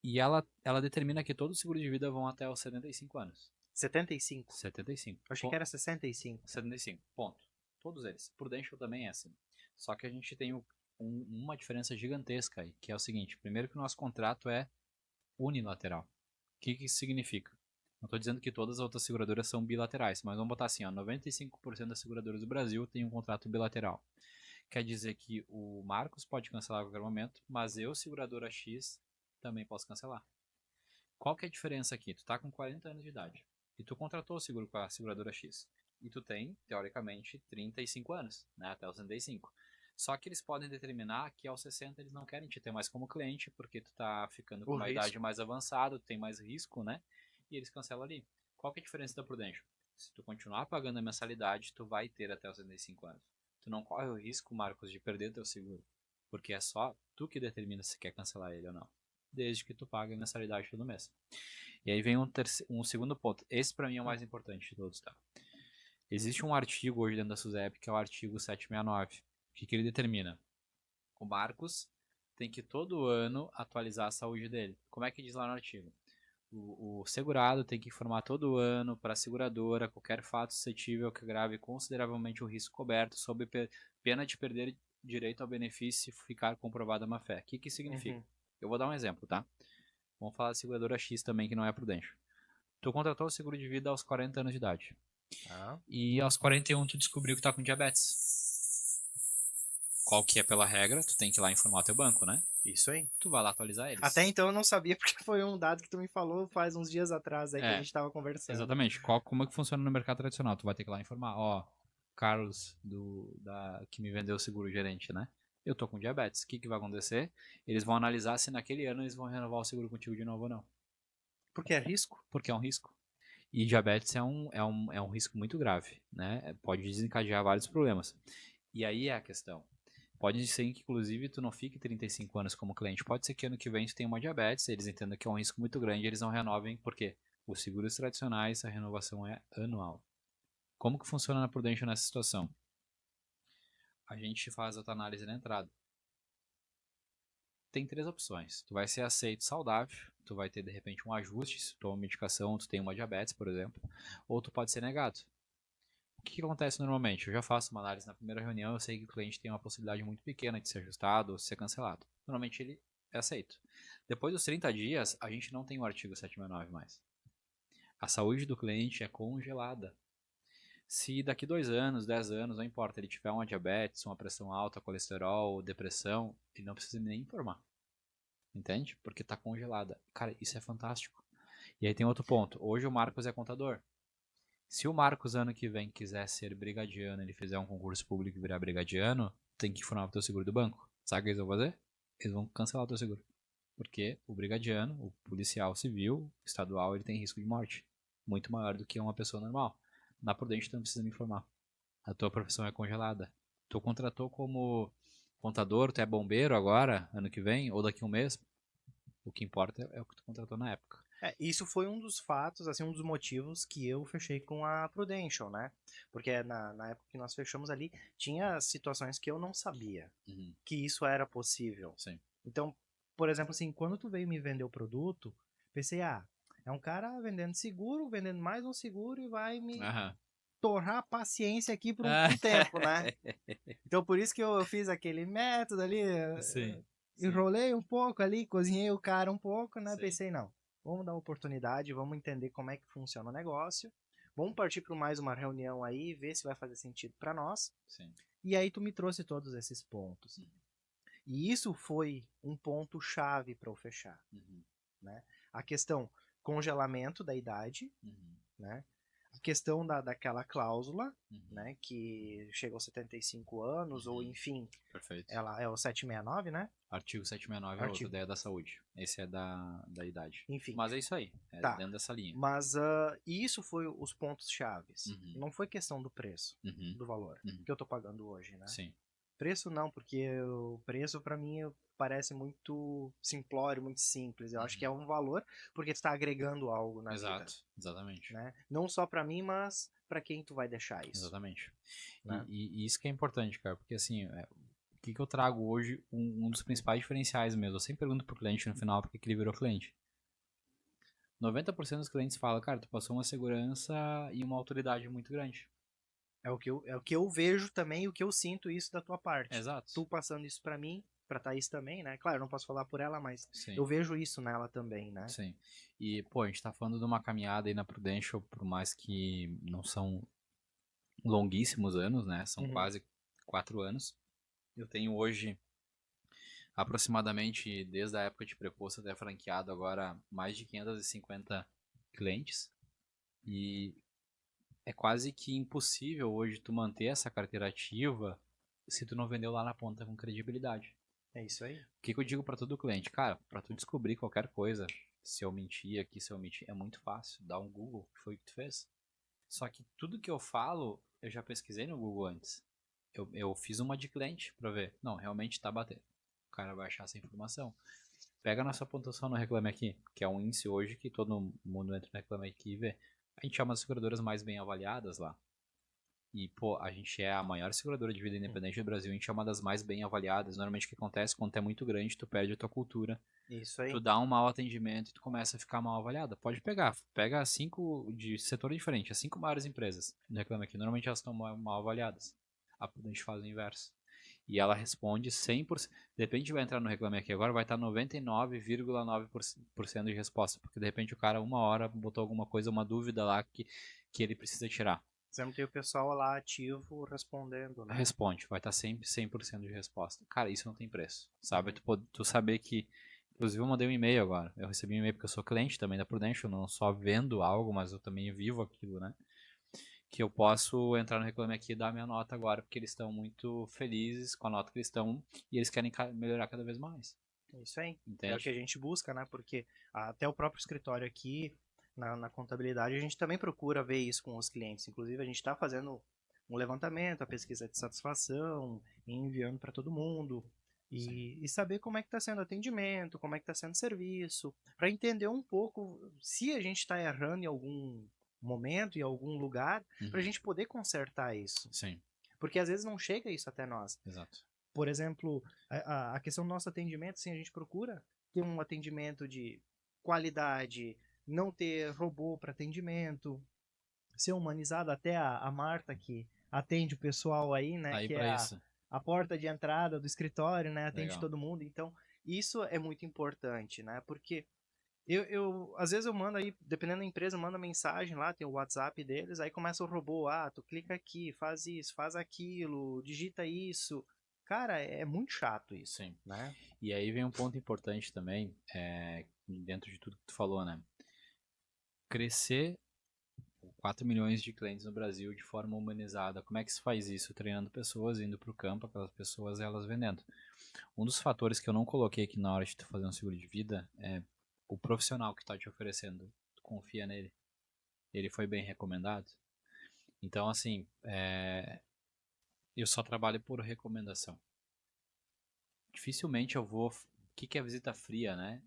E ela determina que todos os seguros de vida vão até os 75 anos.
75.
75.
Eu achei que era 65.
75. Ponto. Todos eles. Prudential também é assim. Só que a gente tem uma diferença gigantesca aí, que é o seguinte. Primeiro que o nosso contrato é unilateral. O que isso significa? Não estou dizendo que todas as outras seguradoras são bilaterais, mas vamos botar assim, ó, 95% das seguradoras do Brasil têm um contrato bilateral. Quer dizer que o Marcos pode cancelar a qualquer momento, mas eu, seguradora X, também posso cancelar. Qual que é a diferença aqui? Tu tá com 40 anos de idade e tu contratou o seguro com a seguradora X. E tu tem, teoricamente, 35 anos, né, até os 65. Só que eles podem determinar que aos 60 eles não querem te ter mais como cliente, porque tu tá ficando com
O
uma idade
risco.
mais avançada, tu tem mais risco, né? E eles cancelam ali. Qual que é a diferença da Prudential? Se tu continuar pagando a mensalidade, tu vai ter até os 65 anos. Tu não corre o risco, Marcos, de perder teu seguro, porque é só tu que determina se quer cancelar ele ou não, desde que tu pague a mensalidade todo mês. E aí vem um segundo ponto. Esse para mim é o mais importante de todos, tá? Existe um artigo hoje dentro da SUSEP que é o artigo 769. O que ele determina? O Marcos tem que todo ano atualizar a saúde dele. Como é que diz lá no artigo? O segurado tem que informar todo ano para a seguradora qualquer fato suscetível que agrave consideravelmente o risco coberto, sob pena de perder direito ao benefício se ficar comprovada a má-fé. O que significa?
Uhum.
Eu vou dar um exemplo, tá? Vamos falar da seguradora X também, que não é prudente. Tu contratou o seguro de vida aos 40 anos de idade.
Tá.
E aos 41 tu descobriu que tá com diabetes. Qual que é pela regra? Tu tem que ir lá informar teu banco, né?
Isso aí.
Tu vai lá atualizar eles.
Até então eu não sabia, porque foi um dado que tu me falou faz uns dias atrás aí que a
É,
gente tava conversando.
exatamente. Como é que funciona no mercado tradicional? Tu vai ter que ir lá informar. Ó, Carlos, que me vendeu o seguro gerente, né? Eu tô com diabetes. O que vai acontecer? Eles vão analisar se naquele ano eles vão renovar o seguro contigo de novo ou não.
Porque é risco?
Porque é um risco. E diabetes é um risco muito grave, né? Pode desencadear vários problemas. E aí é a questão. Pode ser que, inclusive, tu não fique 35 anos como cliente. Pode ser que ano que vem tu tenha uma diabetes, eles entendam que é um risco muito grande e eles não renovem, porque os seguros tradicionais, a renovação é anual. Como que funciona na Prudential nessa situação? A gente faz a tua análise na entrada. Tem três opções. Tu vai ser aceito saudável, tu vai ter, de repente, um ajuste, se tu toma medicação, tu tem uma diabetes, por exemplo, ou tu pode ser negado. O que acontece normalmente? Eu já faço uma análise na primeira reunião, eu sei que o cliente tem uma possibilidade muito pequena de ser ajustado ou ser cancelado. Normalmente ele é aceito. Depois dos 30 dias, a gente não tem o artigo 769 mais. A saúde do cliente é congelada. Se daqui 2 anos, 10 anos, não importa, ele tiver uma diabetes, uma pressão alta, colesterol, depressão, ele não precisa nem informar. Entende? Porque está congelada. Cara, isso é fantástico. E aí tem outro ponto. Hoje o Marcos é contador. Se o Marcos ano que vem quiser ser brigadiano, ele fizer um concurso público e virar brigadiano, tem que informar o teu seguro do banco. Sabe o que eles vão fazer? Eles vão cancelar o teu seguro. Porque o brigadiano, o policial civil, estadual, ele tem risco de morte. Muito maior do que uma pessoa normal. Na Prudente tu não precisa me informar. A tua profissão é congelada. Tu contratou como contador, tu é bombeiro agora, ano que vem, ou daqui a um mês. O que importa é o que tu contratou na época.
Isso foi um dos fatos, assim, um dos motivos que eu fechei com a Prudential, né? Porque na época que nós fechamos ali, tinha situações que eu não sabia
Uhum.
que isso era possível.
Sim.
Então, por exemplo, assim, quando tu veio me vender o produto, pensei, é um cara vendendo seguro, vendendo mais um seguro e vai me
Aham.
torrar a paciência aqui por
Ah,
um tempo, né? Então, por isso que eu fiz aquele método ali,
sim, sim,
enrolei um pouco ali, cozinhei o cara um pouco, né?
sim,
Pensei, não, vamos dar oportunidade, vamos entender como é que funciona o negócio, vamos partir para mais uma reunião aí, ver se vai fazer sentido para nós.
sim.
E aí tu me trouxe todos esses pontos.
Uhum.
E isso foi um ponto chave para eu fechar,
Uhum.
né? A questão congelamento da idade,
Uhum.
né? A questão daquela cláusula,
Uhum.
né, que chega aos 75 anos, ou
Uhum.
enfim,
Perfeito.
ela é o 769, né?
Artigo 769 é outro,
Artigo,
daí é da saúde. Esse é da idade.
enfim,
Mas é isso aí, é
tá.
dentro dessa linha.
Mas isso foi os pontos chaves.
Uhum.
Não foi questão do preço,
Uhum.
do valor
Uhum.
que eu tô pagando hoje, né?
Sim.
Preço não, porque o preço para mim parece muito simplório, muito simples. Eu acho que
Uhum.
é um valor porque tu está agregando algo na vida,
Exato, exatamente.
né? Não só para mim, mas para quem tu vai deixar isso,
Exatamente.
né?
E isso que é importante, cara, porque assim, o que eu trago hoje, um dos principais diferenciais mesmo, eu sempre pergunto pro cliente no final porque que ele virou cliente. 90% dos clientes falam, cara, tu passou uma segurança e uma autoridade muito grande.
É o que eu vejo também e o que eu sinto isso da tua parte.
Exato.
Tu passando isso para mim, para Thaís também, né? Claro, eu não posso falar por ela, mas
Sim,
eu vejo isso nela também, né?
sim. E, pô, a gente tá falando de uma caminhada aí na Prudential, por mais que não são longuíssimos anos, né? São
Uhum.
quase 4 anos. Eu tenho hoje, aproximadamente, desde a época de preposto até franqueado, agora mais de 550 clientes. E é quase que impossível hoje tu manter essa carteira ativa se tu não vendeu lá na ponta com credibilidade.
É isso aí.
O que eu digo para todo cliente? Cara, para tu descobrir qualquer coisa, se eu mentir aqui, se eu mentir, é muito fácil. Dá um Google, que foi o que tu fez. Só que tudo que eu falo, eu já pesquisei no Google antes. Eu fiz uma de cliente para ver. Não, realmente tá batendo. O cara vai achar essa informação. Pega a nossa pontuação no Reclame Aqui, que é um índice hoje que todo mundo entra no Reclame Aqui e vê. A gente é uma das seguradoras mais bem avaliadas lá. E, pô, a gente é a maior seguradora de vida independente do Brasil, a gente é uma das mais bem avaliadas. Normalmente o que acontece quando tu é muito grande, tu perde a tua cultura,
Isso
tu
aí.
dá um mau atendimento e tu começa a ficar mal avaliada. Pode pegar, pega 5 de setor diferente, as 5 maiores empresas do Reclame Aqui, normalmente elas estão mal avaliadas. A Prudente faz o inverso. E ela responde 100%. De repente vai entrar no Reclame Aqui agora, vai estar 99,9% de resposta, porque de repente o cara uma hora botou alguma coisa, uma dúvida lá que ele precisa tirar.
Sempre tem o pessoal lá ativo respondendo, né?
Responde, vai estar sempre 100% de resposta. Cara, isso não tem preço, sabe?
Uhum.
Tu saber que, inclusive eu mandei um e-mail agora, eu recebi um e-mail porque eu sou cliente também da Prudential, não só vendo algo, mas eu também vivo aquilo, né? Que eu posso entrar no Reclame Aqui e dar minha nota agora, porque eles estão muito felizes com a nota que eles estão e eles querem melhorar cada vez mais,
É isso aí. É o que
entende?
a gente busca, né? Porque até o próprio escritório aqui, na contabilidade, a gente também procura ver isso com os clientes. Inclusive, a gente está fazendo um levantamento, a pesquisa de satisfação, enviando para todo mundo.
Sim.
E saber como é que está sendo o atendimento, como é que está sendo o serviço, para entender um pouco se a gente está errando em algum momento, em algum lugar, para a
Uhum.
gente poder consertar isso.
Sim,
Porque às vezes não chega isso até nós.
exato.
Por exemplo, a questão do nosso atendimento, sim, a gente procura ter um atendimento de qualidade, não ter robô para atendimento, ser humanizado. Até a Marta, que atende o pessoal aí, né,
Tá aí
que é
pra
a,
isso.
a porta de entrada do escritório, né, atende
Legal.
todo mundo. Então, isso é muito importante, né, porque às vezes eu mando aí, dependendo da empresa, manda mensagem lá, tem o WhatsApp deles, aí começa o robô, tu clica aqui, faz isso, faz aquilo, digita isso. Cara, é muito chato isso,
Sim.
né?
E aí vem um ponto importante também, dentro de tudo que tu falou, né? Crescer 4 milhões de clientes no Brasil de forma humanizada. Como é que se faz isso? Treinando pessoas, indo para o campo, aquelas pessoas elas vendendo. Um dos fatores que eu não coloquei aqui na hora de tu fazer um seguro de vida é o profissional que está te oferecendo. Tu confia nele? Ele foi bem recomendado? Então, assim, eu só trabalho por recomendação. Dificilmente eu vou. O que é visita fria, né?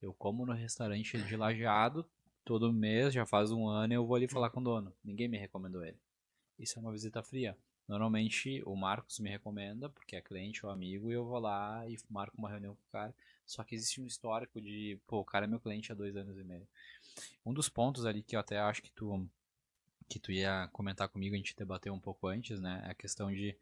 Eu como no restaurante de Lajeado todo mês, já faz um ano, e eu vou ali falar com o dono. Ninguém me recomendou ele. Isso é uma visita fria. Normalmente o Marcos me recomenda, porque é cliente ou amigo, e eu vou lá e marco uma reunião com o cara. Só que existe um histórico de, pô, o cara é meu cliente há 2 anos e meio. Um dos pontos ali que eu até acho que tu ia comentar comigo, a gente debateu um pouco antes, né? É a questão de.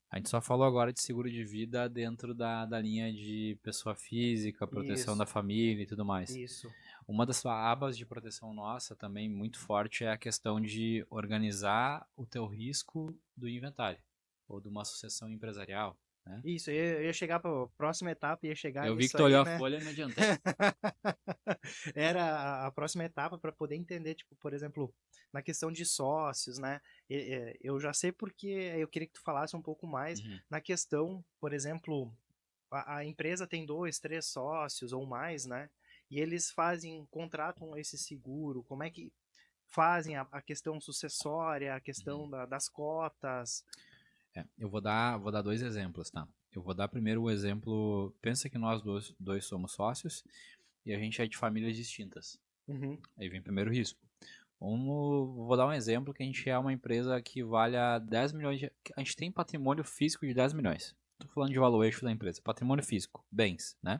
A gente só falou agora de seguro de vida dentro da linha de pessoa física, proteção da
Isso,
família e tudo mais.
isso.
Uma das abas de proteção nossa também muito forte é a questão de organizar o teu risco do inventário ou de uma sucessão empresarial, né?
Isso, eu ia chegar para a próxima etapa, ia chegar
Eu vi que
nisso
tu olhou
aí,
a
né?
folha e me adiantei.
Era a próxima etapa para poder entender, tipo, por exemplo, na questão de sócios, né? Eu já sei porque eu queria que tu falasse um pouco mais
Uhum.
na questão, por exemplo, a empresa tem 2, 3 sócios ou mais, né? E eles contratam esse seguro, como é que fazem a questão sucessória, a
Uhum.
questão das cotas.
Eu vou dar 2 exemplos, tá? Eu vou dar primeiro o exemplo. Pensa que nós dois somos sócios e a gente é de famílias distintas.
Uhum,
Aí vem o primeiro risco. Vou dar um exemplo que a gente é uma empresa que vale a 10 milhões a gente tem patrimônio físico de 10 milhões. Estou falando de valuation da empresa. Patrimônio físico, bens, né?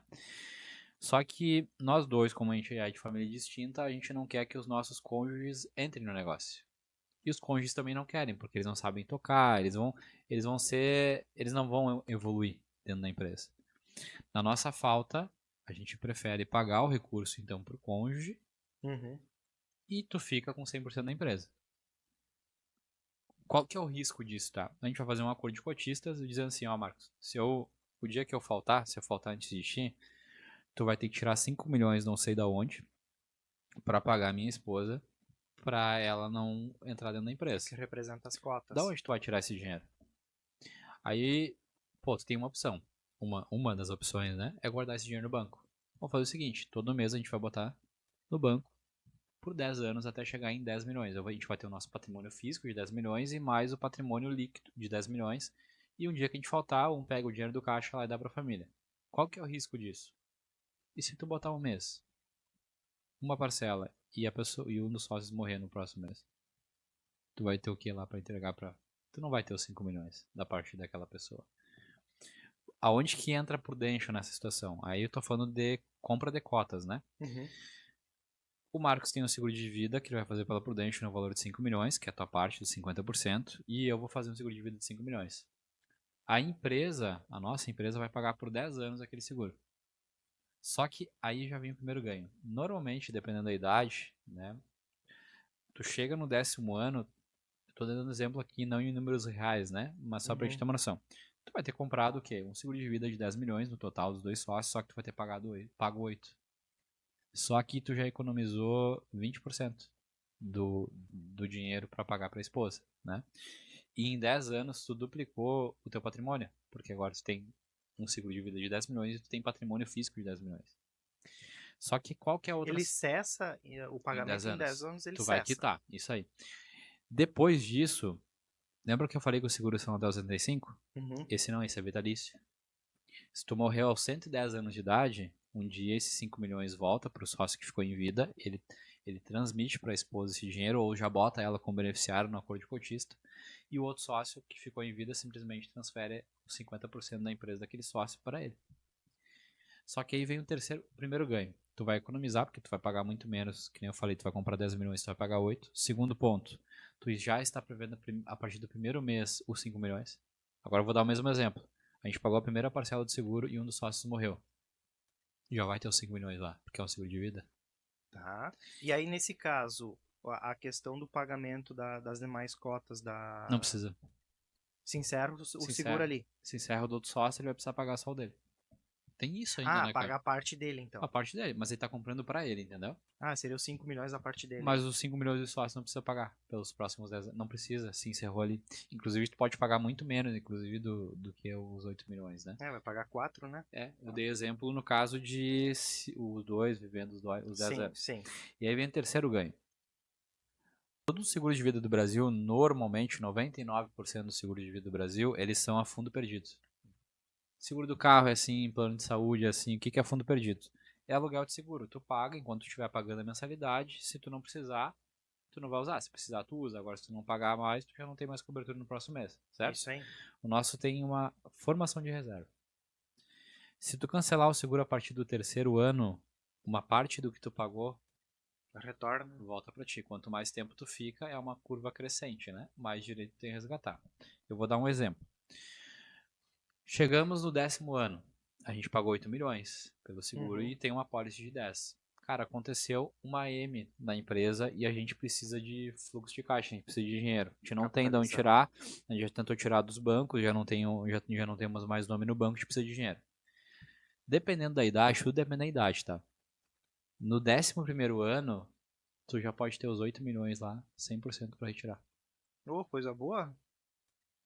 Só que nós dois, como a gente é de família distinta, a gente não quer que os nossos cônjuges entrem no negócio. E os cônjuges também não querem, porque eles não sabem tocar, eles não vão evoluir dentro da empresa. Na nossa falta, a gente prefere pagar o recurso então para o cônjuge
uhum,
e tu fica com 100% da empresa. Qual que é o risco disso, tá? A gente vai fazer um acordo de cotistas dizendo assim, ó, Marcos, o dia que eu faltar, se eu faltar antes de ti, tu vai ter que tirar 5 milhões não sei da onde para pagar a minha esposa para ela não entrar dentro da empresa.
que representa as
Da
cotas.
onde tu vai tirar esse dinheiro? Aí, pô, tu tem uma opção. Uma das opções, né? É guardar esse dinheiro no banco. Vamos fazer o seguinte: todo mês a gente vai botar no banco por 10 anos até chegar em 10 milhões. A gente vai ter o nosso patrimônio físico de 10 milhões e mais o patrimônio líquido de 10 milhões. E um dia que a gente faltar, um pega o dinheiro do caixa lá e dá pra família. Qual que é o risco disso? E se tu botar um mês, uma parcela e um dos sócios morrer no próximo mês? Tu vai ter o que lá pra entregar pra. Tu não vai ter os 5 milhões da parte daquela pessoa. Aonde que entra a prudência nessa situação? Aí eu tô falando de compra de cotas, né?
Uhum,
O Marcos tem um seguro de vida que ele vai fazer pela Prudential no valor de 5 milhões, que é a tua parte dos 50%, e eu vou fazer um seguro de vida de 5 milhões. A nossa empresa, vai pagar por 10 anos aquele seguro. Só que aí já vem o primeiro ganho. Normalmente, dependendo da idade, né, tu chega no 10º ano, estou dando exemplo aqui não em números reais, né, mas só pra gente
uhum.
ter uma noção. Tu vai ter comprado o quê? Um seguro de vida de 10 milhões no total dos dois sócios, só que tu vai ter pago 8. Só que tu já economizou 20% do dinheiro para pagar para a esposa, né? E em 10 anos tu duplicou o teu patrimônio, porque agora tu tem um seguro de vida de 10 milhões e tu tem patrimônio físico de 10 milhões. Só que qual que é a outra
Ele cessa o
em 10
pagamento em 10
anos?
anos, ele
Tu vai
cessa.
quitar, isso aí. Depois disso, lembra que eu falei que o seguro são até os 75?
Uhum.
Esse é vitalício. Se tu morreu aos 110 anos de idade, um dia esses 5 milhões volta para o sócio que ficou em vida, ele transmite para a esposa esse dinheiro ou já bota ela como beneficiário no acordo de cotista, e o outro sócio que ficou em vida simplesmente transfere os 50% da empresa daquele sócio para ele. Só que aí vem o primeiro ganho. Tu vai economizar, porque tu vai pagar muito menos, que nem eu falei, tu vai comprar 10 milhões, tu vai pagar 8. Segundo ponto, tu já está prevendo a partir do primeiro mês os 5 milhões. Agora eu vou dar o mesmo exemplo. A gente pagou a primeira parcela do seguro e um dos sócios morreu. Já vai ter os 5 milhões lá, porque é um seguro de vida.
Tá? E aí, nesse caso, a questão do pagamento das demais cotas
Não precisa.
se encerra o
Se
seguro
encerra,
ali.
se encerra o do outro sócio, ele vai precisar pagar só o dele. Tem isso ainda,
Ah,
né, cara?
pagar parte dele, então.
A parte dele, mas ele tá comprando pra ele, entendeu?
Ah, seria os 5 milhões da parte dele.
Mas os 5 milhões de sócios não precisa pagar pelos próximos 10 anos. Não precisa, se encerrou ali. Inclusive, tu pode pagar muito menos, inclusive, do que os 8 milhões, né?
É, vai pagar 4, né?
Eu dei exemplo no caso de os dois vivendo os 10
Sim,
anos.
sim.
E aí vem o terceiro ganho. Todos os seguros de vida do Brasil, normalmente, 99% dos seguros de vida do Brasil, eles são a fundo perdido. Seguro do carro é assim, plano de saúde é assim. O que é fundo perdido? é aluguel de seguro. Tu paga enquanto tu estiver pagando a mensalidade. Se tu não precisar, tu não vai usar. Se precisar, tu usa. Agora, se tu não pagar mais, tu já não tem mais cobertura no próximo mês, certo?
Isso aí.
O nosso tem uma formação de reserva. Se tu cancelar o seguro a partir do 3º ano, uma parte do que tu pagou
Retorno.
volta para ti. Quanto mais tempo tu fica, é uma curva crescente, né? Mais direito tu tem a resgatar. Eu vou dar um exemplo. Chegamos no 10º ano. A gente pagou 8 milhões pelo seguro e tem uma pólice de 10. Cara, aconteceu uma M na empresa e a gente precisa de fluxo de caixa, a gente precisa de dinheiro. A gente não tem de onde tirar, a gente já tentou tirar dos bancos, já não temos mais nome no banco, a gente precisa de dinheiro. Dependendo da idade, tudo depende da idade, tá? No 11º ano, tu já pode ter os 8 milhões lá, 100% para retirar.
Coisa boa.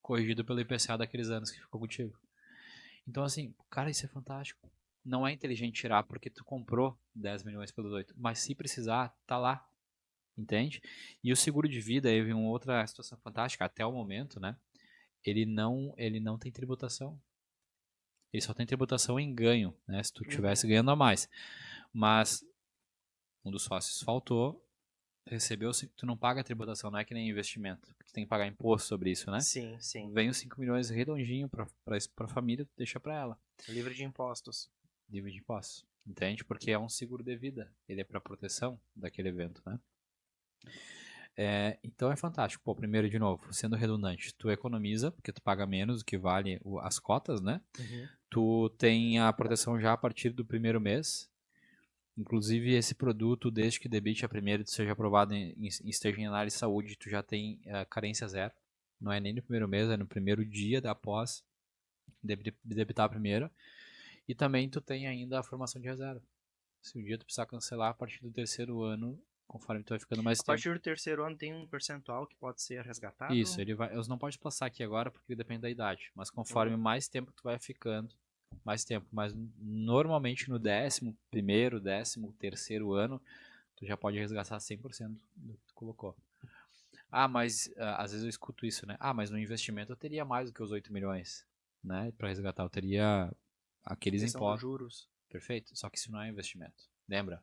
Corrigido pelo IPCA daqueles anos que ficou contigo. Então, assim, cara, isso é fantástico. Não é inteligente tirar porque tu comprou 10 milhões pelos 8, mas se precisar, tá lá. Entende? E o seguro de vida, aí vem uma outra situação fantástica, até o momento, né? Ele não tem tributação. Ele só tem tributação em ganho, né? Se tu tivesse ganhando a mais. Mas um dos sócios faltou, recebeu, tu não paga a tributação, não é que nem investimento. Tu tem que pagar imposto sobre isso, né?
Sim, sim.
Vem os 5 milhões redondinho pra família, tu deixa pra ela.
Livre de impostos.
Livre de impostos. Entende? Porque é um seguro de vida. Ele é pra proteção daquele evento, né? Então é fantástico. Pô, primeiro, de novo, sendo redundante, tu economiza, porque tu paga menos do que vale as cotas, né? Tu tem a proteção já a partir do 1º mês. Inclusive, esse produto, desde que debite a primeira e seja aprovado em esteja em análise de saúde, tu já tem carência zero. Não é nem no 1º mês, é no 1º dia após debitar a primeira. E também tu tem ainda a formação de reserva. Se um dia tu precisar cancelar a partir do 3º ano, conforme tu vai ficando mais tempo.
A partir do 3º ano tem um percentual que pode ser resgatado?
Isso, eu não pode passar aqui agora porque depende da idade. Mas conforme mais tempo tu vai ficando, mais tempo. Mas normalmente no 11º, 13º ano, tu já pode resgatar 100% do que tu colocou. Mas às vezes eu escuto isso, né? Mas no investimento eu teria mais do que os 8 milhões, né? Para resgatar, eu teria aqueles impostos.
Juros.
Perfeito, só que isso não é investimento. Lembra?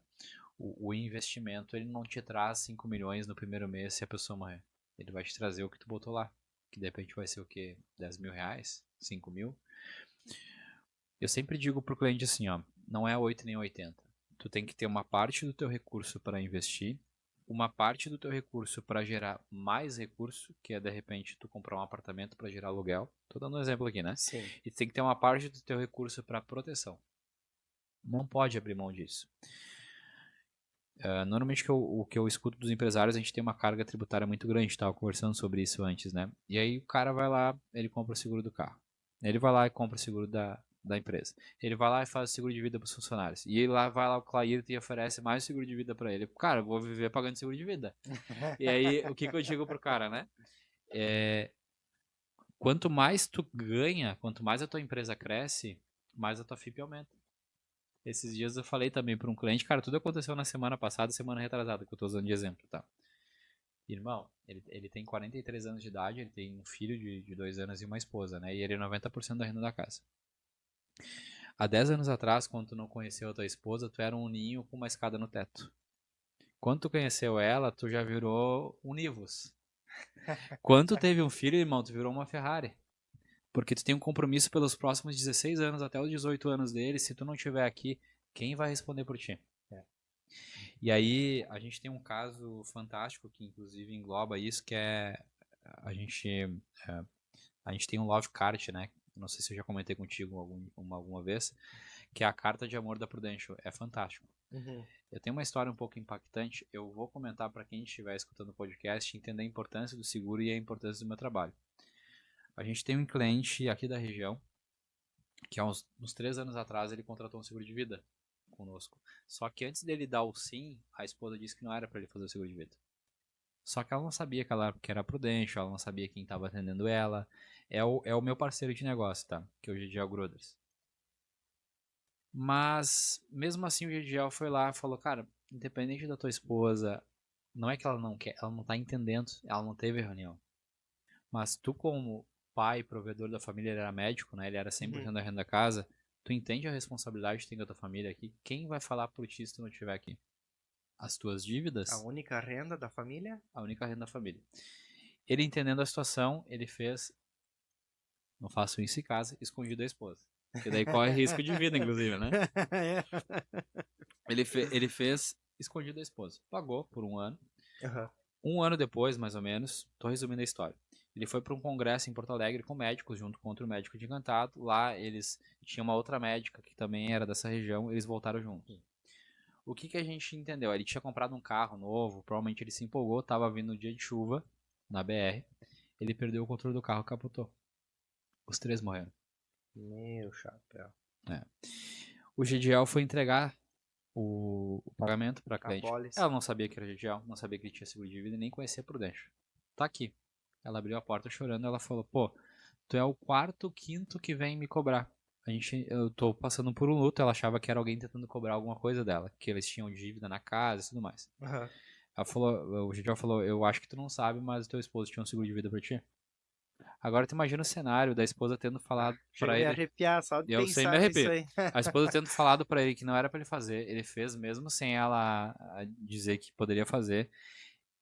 O investimento, ele não te traz 5 milhões no 1º mês se a pessoa morrer. Ele vai te trazer o que tu botou lá. Que de repente vai ser o quê? 10 mil reais? 5 mil? Eu sempre digo pro cliente assim, ó, não é 8 nem 80. Tu tem que ter uma parte do teu recurso para investir, uma parte do teu recurso para gerar mais recurso, que é de repente tu comprar um apartamento para gerar aluguel. Tô dando um exemplo aqui, né?
Sim.
E tu tem que ter uma parte do teu recurso para proteção. Não pode abrir mão disso. Normalmente o que eu escuto dos empresários, a gente tem uma carga tributária muito grande, estava conversando sobre isso antes, né? E aí o cara vai lá, ele compra o seguro do carro. Ele vai lá e compra o seguro da empresa. Ele vai lá e faz o seguro de vida para os funcionários. E ele vai lá o Clairton e oferece mais seguro de vida para ele. Cara, eu vou viver pagando seguro de vida. E aí, o que eu digo pro cara, né? Quanto mais tu ganha, quanto mais a tua empresa cresce, mais a tua FIP aumenta. Esses dias eu falei também para um cliente, cara, tudo aconteceu na semana passada, semana retrasada, que eu tô usando de exemplo, tá? Irmão, ele tem 43 anos de idade, ele tem um filho de 2 anos e uma esposa, né? E ele é 90% da renda da casa. Há 10 anos atrás, quando tu não conheceu a tua esposa, tu era um ninho com uma escada no teto. Quando tu conheceu ela, tu já virou um Nivus. Quando tu teve um filho, irmão, tu virou uma Ferrari. Porque tu tem um compromisso pelos próximos 16 anos, até os 18 anos dele. Se tu não estiver aqui, quem vai responder por ti? E aí, a gente tem um caso fantástico que, inclusive, engloba isso, que é a gente tem um Love Card, né? Não sei se eu já comentei contigo alguma vez, que é a carta de amor da Prudential. É fantástico. Eu tenho uma história um pouco impactante. Eu vou comentar para quem estiver escutando o podcast entender a importância do seguro e a importância do meu trabalho. A gente tem um cliente aqui da região que há uns 3 anos atrás ele contratou um seguro de vida conosco. Só que antes dele dar o sim, a esposa disse que não era para ele fazer o seguro de vida. Só que ela não sabia que era Prudential, ela não sabia quem estava atendendo ela. É o meu parceiro de negócio, tá? Que é o GGL Gruders. Mas, mesmo assim, o GGL foi lá e falou, cara, independente da tua esposa, não é que ela não quer, ela não tá entendendo, ela não teve reunião. Mas tu como pai, provedor da família, ele era médico, né? Ele era 100% da renda da casa. Tu entende a responsabilidade que tem com a tua família aqui? Quem vai falar por ti se tu não estiver aqui? As tuas dívidas?
A única renda da família?
A única renda da família. Ele entendendo a situação, ele fez, não faço isso em casa, escondido da esposa. Porque daí corre risco de vida, inclusive, né? Ele fez escondido da esposa. Pagou por 1 ano.
Uhum.
1 ano depois, mais ou menos, tô resumindo a história. Ele foi para um congresso em Porto Alegre com médicos, junto com outro médico de Encantado. Lá eles tinham uma outra médica que também era dessa região, eles voltaram juntos. O que a gente entendeu? Ele tinha comprado um carro novo, provavelmente ele se empolgou, estava vindo um dia de chuva na BR, ele perdeu o controle do carro e capotou. Os 3 morreram.
Meu chapéu.
O GDL foi entregar o pagamento para a cliente.
Apólice.
Ela não sabia que era GDL, não sabia que ele tinha seguro de vida e nem conhecia a Prudential. Tá aqui. Ela abriu a porta chorando, ela falou, pô, tu é o 4º, 5º que vem me cobrar. Eu tô passando por um luto, ela achava que era alguém tentando cobrar alguma coisa dela, que eles tinham dívida na casa e tudo mais.
Uhum.
Ela falou, o GDL falou, eu acho que tu não sabe, mas o teu esposo tinha um seguro de vida pra ti. Agora tu imagina o cenário da esposa tendo falado pra ele.
Chega a arrepiar só de
Eu sei, me
pensar nisso
arrepio.
aí.
A esposa tendo falado pra ele que não era pra ele fazer, ele fez mesmo sem ela dizer que poderia fazer.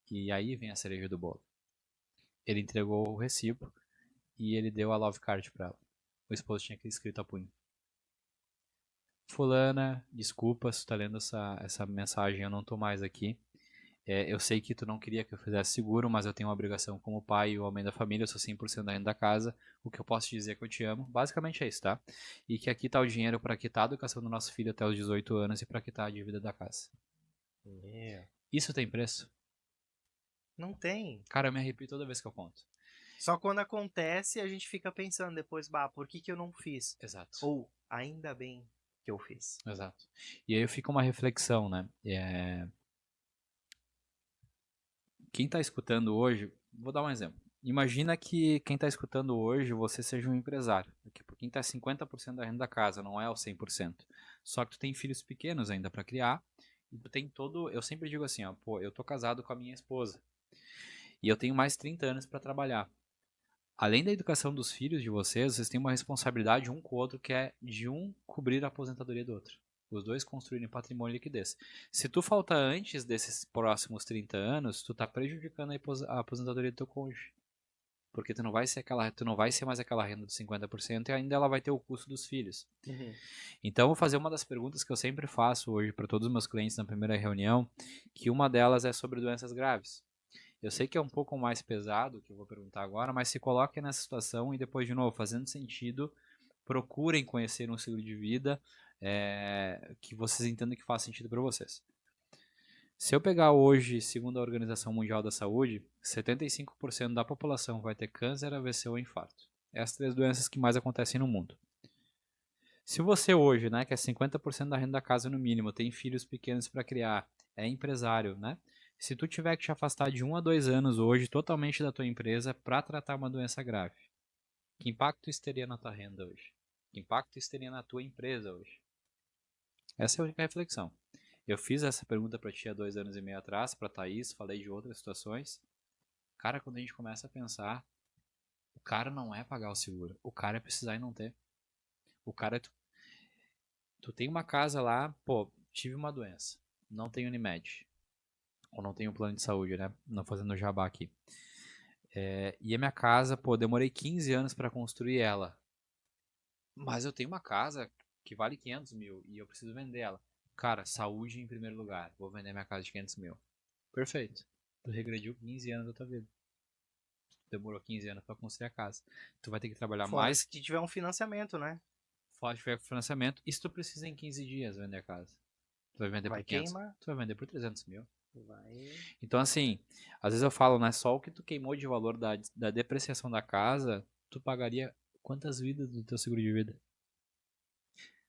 E aí vem a cereja do bolo. Ele entregou o recibo e ele deu a love card pra ela. O esposo tinha escrito a punho. Fulana, desculpa se tu tá lendo essa mensagem, eu não tô mais aqui. Eu sei que tu não queria que eu fizesse seguro, mas eu tenho uma obrigação como pai e o homem da família, eu sou 100% da renda da casa. O que eu posso te dizer é que eu te amo. Basicamente é isso, tá? E que aqui tá o dinheiro para quitar a educação do nosso filho até os 18 anos e para quitar a dívida da casa. Isso tem preço?
Não tem.
Cara, eu me arrepio toda vez que eu conto.
Só quando acontece a gente fica pensando depois, bah, por que eu não fiz?
Exato.
Ou, ainda bem que eu fiz.
Exato. E aí fica uma reflexão, né? Quem tá escutando hoje, vou dar um exemplo. Imagina que quem está escutando hoje, você seja um empresário. Por quem está 50% da renda da casa, não é o 100%. Só que tu tem filhos pequenos ainda para criar. E tu tem todo... Eu sempre digo assim, ó, pô, eu tô casado com a minha esposa. E eu tenho mais 30 anos para trabalhar. Além da educação dos filhos de vocês têm uma responsabilidade um com o outro, que é de um cobrir a aposentadoria do outro. Os dois construírem patrimônio e liquidez. Se tu faltar antes desses próximos 30 anos, tu tá prejudicando a aposentadoria do teu cônjuge. Porque tu não vai ser mais aquela renda dos 50% e ainda ela vai ter o custo dos filhos.
Uhum.
Então, eu vou fazer uma das perguntas que eu sempre faço hoje para todos os meus clientes na primeira reunião, que uma delas é sobre doenças graves. Eu sei que é um pouco mais pesado o que eu vou perguntar agora, mas se coloquem nessa situação e depois, de novo, fazendo sentido, procurem conhecer um seguro de vida que vocês entendam que faz sentido para vocês. Se eu pegar hoje, segundo a Organização Mundial da Saúde, 75% da população vai ter câncer, AVC ou infarto. Essas 3 doenças que mais acontecem no mundo. Se você hoje, né, que é 50% da renda da casa no mínimo, tem filhos pequenos para criar, é empresário, né? Se tu tiver que te afastar de 1 a 2 anos hoje totalmente da tua empresa para tratar uma doença grave, que impacto isso teria na tua renda hoje? Que impacto isso teria na tua empresa hoje? Essa é a única reflexão. Eu fiz essa pergunta para ti há 2 anos e meio atrás, para Thaís, falei de outras situações. Cara, quando a gente começa a pensar, o cara não é pagar o seguro, o cara é precisar e não ter. O cara é tu tem uma casa lá, pô, tive uma doença, não tenho Unimed, ou não tenho plano de saúde, né? Não fazendo jabá aqui. E a minha casa, pô, demorei 15 anos para construir ela. Mas eu tenho uma casa que vale 500 mil e eu preciso vender ela. Cara, saúde em primeiro lugar. Vou vender minha casa de 500 mil. Perfeito. Tu regrediu 15 anos da tua vida. Demorou 15 anos pra construir a casa. Tu vai ter que trabalhar mais.
Se tiver um financiamento, né?
Fora tiver financiamento. E se tu precisa em 15 dias vender a casa? Tu vai vender por 500.
Queimar.
Tu vai vender por 300 mil.
Vai.
Então assim, às vezes eu falo, né? Só o que tu queimou de valor da depreciação da casa, tu pagaria quantas vidas do teu seguro de vida?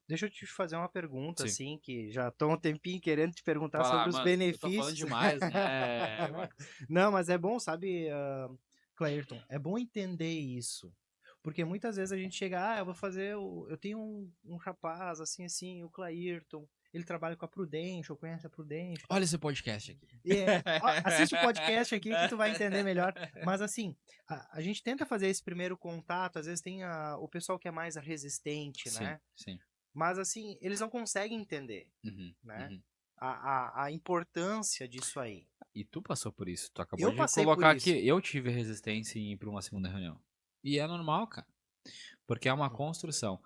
Deixa eu te fazer uma pergunta,
Sim.
assim, que já estou um tempinho querendo te perguntar
Fala,
sobre os
mano,
benefícios.
eu tô falando demais, né?
Não, mas é bom, sabe, Clairton, é bom entender isso. Porque muitas vezes a gente chega, eu vou fazer, eu tenho um rapaz, assim, o Clairton, ele trabalha com a Prudential, conhece a Prudential.
Olha esse podcast aqui.
Assiste o podcast aqui que tu vai entender melhor. Mas assim, a gente tenta fazer esse primeiro contato, às vezes tem o pessoal que é mais resistente,
Sim,
né?
sim.
Mas, assim, eles não conseguem entender,
Uhum,
né?
uhum.
A importância disso aí.
E tu passou por isso. Tu acabou
Eu
de
passei por
colocar aqui,
isso.
eu tive resistência em ir para uma segunda reunião. E é normal, cara. Porque é uma construção.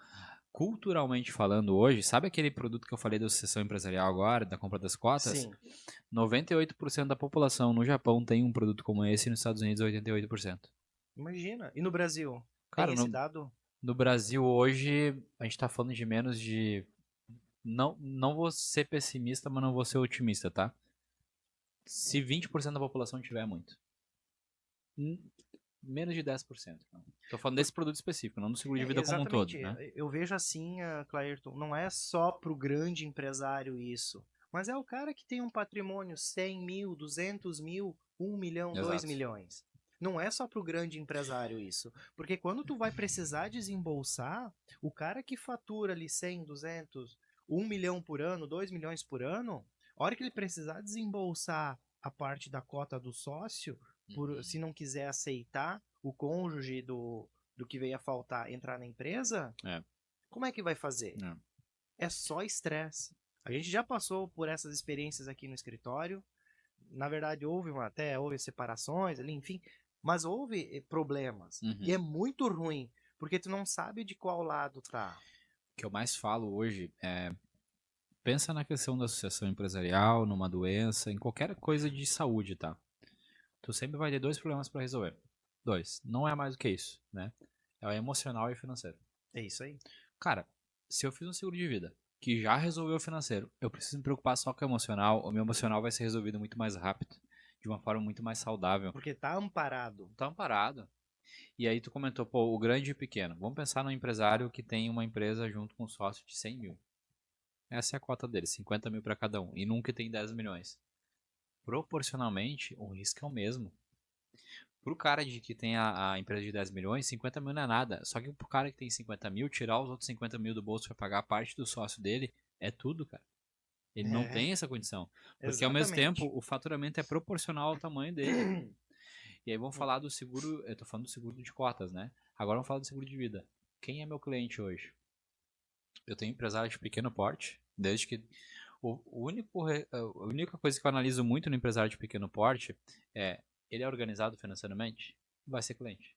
Culturalmente falando hoje, sabe aquele produto que eu falei da sucessão empresarial agora, da compra das cotas?
Sim,
98% da população no Japão tem um produto como esse e nos Estados Unidos 88%.
imagina. E no Brasil? Tem
Cara,
esse
no,
dado?
no Brasil hoje, a gente tá falando de menos de... Não vou ser pessimista, mas não vou ser otimista, tá? Se 20% da população tiver, é muito. Hum, Menos de 10%. Não. Tô falando
Por-
desse produto específico, não do seguro de vida como um todo,
exatamente.
né?
Eu vejo assim, Clairton, não é só para o grande empresário isso, mas é o cara que tem um patrimônio 100 mil, 200 mil, 1 milhão, 2
Exato.
milhões. Não é só para o grande empresário isso. Porque quando tu vai precisar desembolsar, o cara que fatura ali 100, 200, 1 milhão por ano, 2 milhões por ano, a hora que ele precisar desembolsar a parte da cota do sócio, se
Uhum.
não quiser aceitar o cônjuge do que veio a faltar entrar na empresa,
É,
como é que vai fazer?
é.
É só estresse. A gente já passou por essas experiências aqui no escritório. Na verdade, houve separações ali, enfim, mas houve problemas. E é
Uhum.
muito ruim, porque tu não sabe de qual lado tá.
O que eu mais falo hoje é pensa na questão da associação empresarial, numa doença, em qualquer coisa de saúde, tá? Tu sempre vai ter dois problemas para resolver. Dois. Não é mais do que isso, né? É o emocional e o financeiro.
É isso aí.
Cara, se eu fiz um seguro de vida que já resolveu o financeiro, eu preciso me preocupar só com o emocional. O meu emocional vai ser resolvido muito mais rápido, de uma forma muito mais saudável.
Porque tá amparado.
Tá amparado. E aí tu comentou, pô, o grande e o pequeno. Vamos pensar num empresário que tem uma empresa junto com um sócio de 100 mil. Essa é a cota dele, 50 mil para cada um. E nunca tem 10 milhões. Proporcionalmente, o risco é o mesmo. Pro cara que tem a empresa de 10 milhões, 50 mil não é nada. Só que pro cara que tem 50 mil, tirar os outros 50 mil do bolso para pagar a parte do sócio dele, é tudo, cara. Ele não
É,
tem essa condição. Porque ao mesmo tempo,
exatamente.
o faturamento é proporcional ao tamanho dele. E aí vamos falar do seguro, eu tô falando do seguro de cotas, né? Agora vamos falar do seguro de vida. Quem é meu cliente hoje? Eu tenho empresário de pequeno porte, desde que a única coisa que eu analiso muito no empresário de pequeno porte é ele é organizado financeiramente? Vai ser cliente.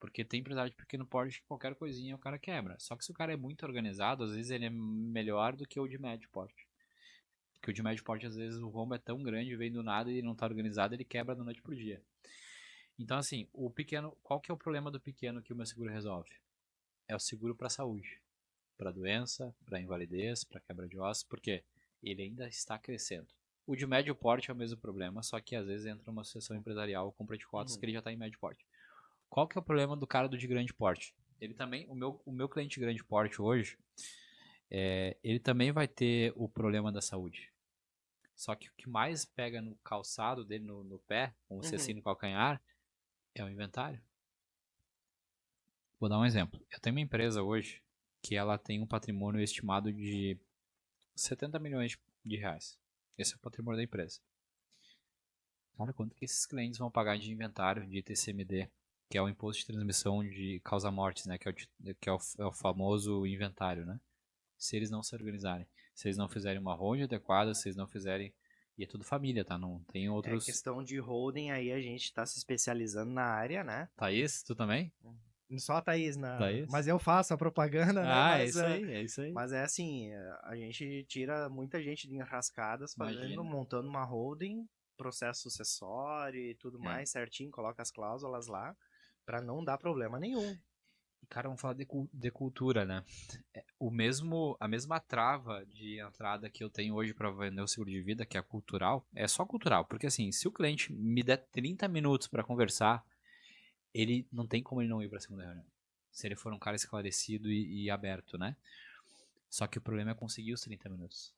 Porque tem empresário de pequeno porte que qualquer coisinha o cara quebra. Só que se o cara é muito organizado, às vezes ele é melhor do que o de médio porte. Porque o de médio porte, às vezes, o rombo é tão grande, vem do nada e ele não tá organizado, ele quebra da noite pro dia. Então, assim, o pequeno, qual que é o problema do pequeno que o meu seguro resolve? É o seguro para saúde, para doença, para invalidez, para quebra de ossos, porque ele ainda está crescendo. O de médio porte é o mesmo problema, só que às vezes entra uma associação empresarial, compra de cotas, que ele já está em médio porte. Qual que é o problema do cara do de grande porte? Ele também, o meu cliente de grande porte hoje, ele também vai ter o problema da saúde. Só que o que mais pega no calçado dele, no pé, como se assim
Uhum,
no calcanhar, é o inventário. Vou dar um exemplo. Eu tenho uma empresa hoje que ela tem um patrimônio estimado de 70 milhões de reais. Esse é o patrimônio da empresa. Cara, quanto que esses clientes vão pagar de inventário, de ITCMD, que é o imposto de transmissão de causa-mortes, né? Que é o famoso inventário, né? Se eles não se organizarem, se eles não fizerem uma holding adequada, se eles não fizerem... E é tudo família, tá? Não tem
é
outros...
questão de holding aí, a gente tá se especializando na área, né?
Thaís, tu também?
Só a Thaís,
Thaís?
mas eu faço a propaganda, né?
Ah, é isso aí, é isso aí.
Mas é assim, a gente tira muita gente de enrascadas
Imagina.
montando uma holding, processo sucessório e tudo
É.
mais certinho, coloca as cláusulas lá para não dar problema nenhum.
E, cara, vamos falar de cultura, né? A mesma trava de entrada que eu tenho hoje para vender o seguro de vida, que é cultural, é só cultural. Porque assim, se o cliente me der 30 minutos para conversar, ele não tem como ele não ir para a segunda reunião. Se ele for um cara esclarecido e aberto, né? Só que o problema é conseguir os 30 minutos.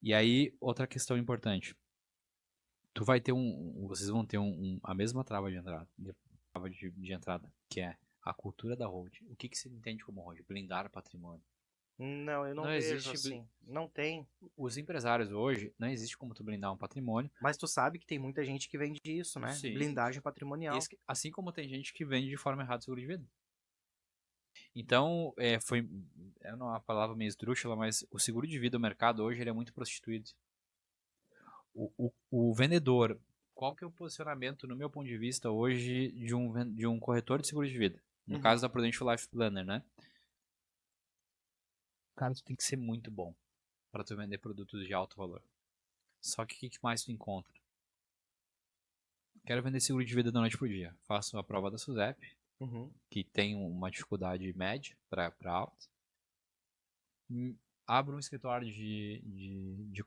E aí, outra questão importante. Vocês vão ter a mesma trava de entrada, de entrada, que é a cultura da hold. O que se entende como hold? Blindar patrimônio.
Não, eu não
Não
vejo
existe.
assim. Não tem.
Os empresários hoje, não existe como tu blindar um patrimônio.
Mas tu sabe que tem muita gente que vende isso, né?
Sim.
Blindagem patrimonial.
Assim como tem gente que vende de forma errada o seguro de vida. Então, é uma palavra meio esdrúxula, mas o seguro de vida, o mercado hoje, ele é muito prostituído. O vendedor, qual que é o posicionamento, no meu ponto de vista, hoje, de um corretor de seguro de vida? No caso da Prudential Life Planner, né? Cara, tu tem que ser muito bom para tu vender produtos de alto valor. Só que o que mais tu encontra? Quero vender seguro de vida da noite pro dia. Faço a prova da SUSEP, que tem uma dificuldade média para alta. Abro um escritório de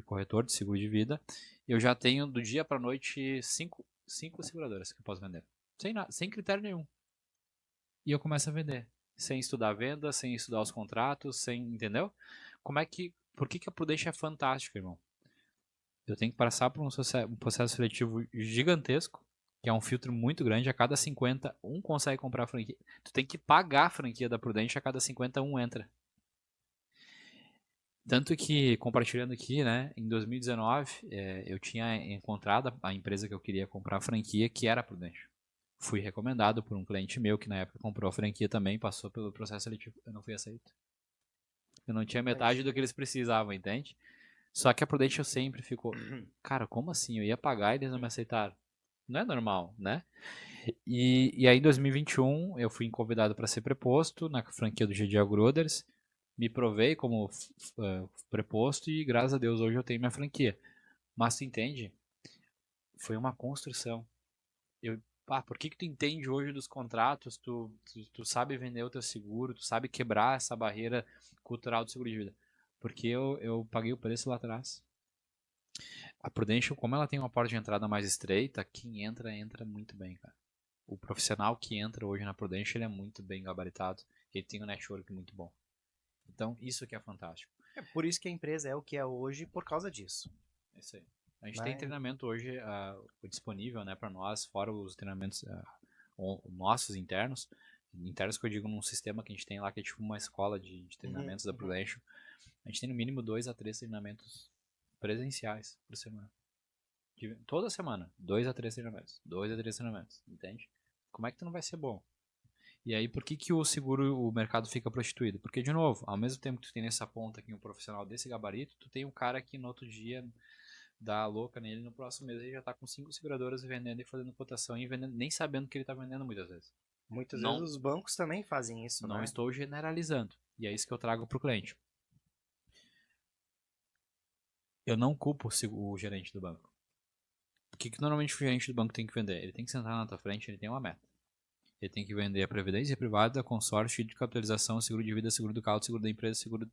corretor de seguro de vida. Eu já tenho do dia para noite cinco seguradoras que eu posso vender. Sem critério nenhum. E eu começo a vender. Sem estudar a venda, sem estudar os contratos, entendeu? Por que a Prudential é fantástica, irmão? Eu tenho que passar por um processo seletivo gigantesco, que é um filtro muito grande. A cada 50, um consegue comprar a franquia. Tu tem que pagar a franquia da Prudential, a cada 50, um entra. Tanto que, compartilhando aqui, né, em 2019, eu tinha encontrado a empresa que eu queria comprar a franquia, que era a Prudential. Fui recomendado por um cliente meu, que na época comprou a franquia também, passou pelo processo seletivo. Eu não fui aceito. Eu não tinha metade do que eles precisavam, entende? Só que a Prudential sempre ficou, cara, como assim? Eu ia pagar e eles não me aceitaram. Não é normal, né? E aí em 2021 eu fui convidado para ser preposto na franquia do GD Agroders. Me provei como preposto e graças a Deus hoje eu tenho minha franquia. Mas tu entende? Foi uma construção. Por que tu entende hoje dos contratos? Tu sabe vender o teu seguro, tu sabe quebrar essa barreira cultural do seguro de vida. Porque eu paguei o preço lá atrás. A Prudential, como ela tem uma porta de entrada mais estreita, quem entra muito bem, cara. O profissional que entra hoje na Prudential, ele é muito bem gabaritado. Ele tem um network muito bom. Então, isso que é fantástico.
É por isso que a empresa é o que é hoje, por causa disso.
É isso aí. A gente tem treinamento hoje disponível, né, para nós, fora os treinamentos nossos internos. Internos que eu digo num sistema que a gente tem lá, que é tipo uma escola de treinamentos da Prudential. A gente tem no mínimo 2 a 3 treinamentos presenciais por semana. Toda semana, 2 a 3 treinamentos. 2 a 3 treinamentos, entende? Como é que tu não vai ser bom? E aí, por que o seguro, o mercado fica prostituído? Porque, de novo, ao mesmo tempo que tu tem nessa ponta aqui um profissional desse gabarito, tu tem um cara que no outro dia dá a louca nele, no próximo mês ele já tá com 5 seguradoras vendendo e fazendo cotação e vendendo, nem sabendo que ele tá vendendo muitas vezes.
Muitas vezes os bancos também fazem isso,
não
né?
estou generalizando. E é isso que eu trago pro cliente. Eu não culpo o gerente do banco. O que normalmente o gerente do banco tem que vender? Ele tem que sentar na tua frente, ele tem uma meta. Ele tem que vender a previdência privada, consórcio de capitalização, seguro de vida, seguro do carro, seguro da empresa, seguro.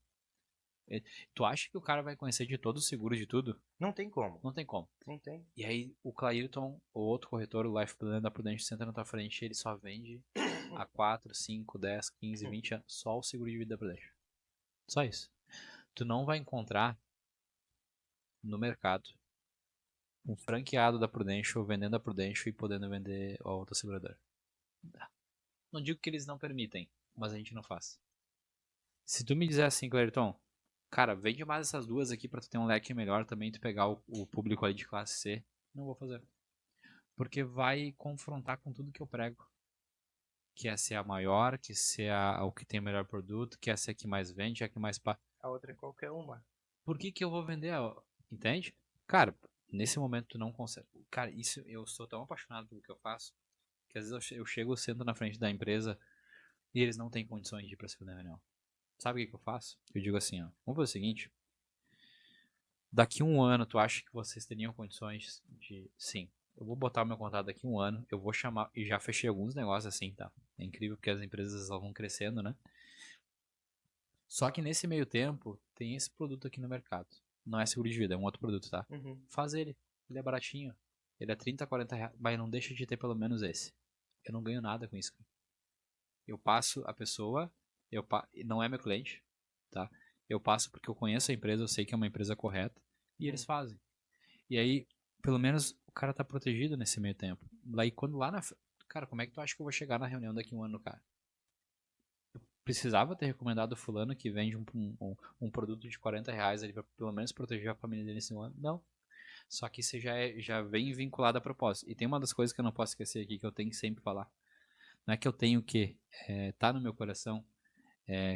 Tu acha que o cara vai conhecer de todos os seguros de tudo?
Não tem como.
Não tem como.
Não tem.
E aí o Clairton, o outro corretor, o Life Planner da Prudential, senta na tua frente e ele só vende há 4, 5, 10, 15, 20 anos só o seguro de vida da Prudential. Só isso. Tu não vai encontrar no mercado um franqueado da Prudential vendendo a Prudential e podendo vender a outra seguradora. Não digo que eles não permitem, mas a gente não faz. Se tu me disser assim, Clairton, cara, vende mais essas duas aqui pra tu ter um leque melhor também, tu pegar o público ali de classe C, não vou fazer. Porque vai confrontar com tudo que eu prego. Que é ser a maior, que ser o que tem o melhor produto, que é ser a que mais vende, a que mais...
A outra é qualquer uma.
Por que eu vou vender? Entende? Cara, nesse momento tu não consegue. Cara, isso eu sou tão apaixonado pelo que eu faço, que às vezes eu chego, sento na frente da empresa e eles não têm condições de ir pra segunda reunião. Sabe o que eu faço? Eu digo assim, ó, vamos fazer o seguinte, daqui um ano tu acha que vocês teriam condições de... Sim, eu vou botar o meu contato daqui um ano, eu vou chamar, e já fechei alguns negócios assim, tá? É incrível porque as empresas elas vão crescendo, né? Só que nesse meio tempo, tem esse produto aqui no mercado. Não é seguro de vida, é um outro produto, tá? Faz ele. Ele é baratinho. Ele é 30, 40 reais. Mas não deixa de ter pelo menos esse. Eu não ganho nada com isso. Eu passo a pessoa, não é meu cliente, tá? Eu passo porque eu conheço a empresa, eu sei que é uma empresa correta, e eles fazem. E aí, pelo menos, o cara tá protegido nesse meio tempo. Aí quando lá na... Cara, como é que tu acha que eu vou chegar na reunião daqui um ano, cara? Precisava ter recomendado fulano que vende um produto de 40 reais ali pra pelo menos proteger a família dele nesse ano? Não. Só que isso já vem vinculado a propósito. E tem uma das coisas que eu não posso esquecer aqui, que eu tenho que sempre falar. não é que eu tenho que, tá no meu coração,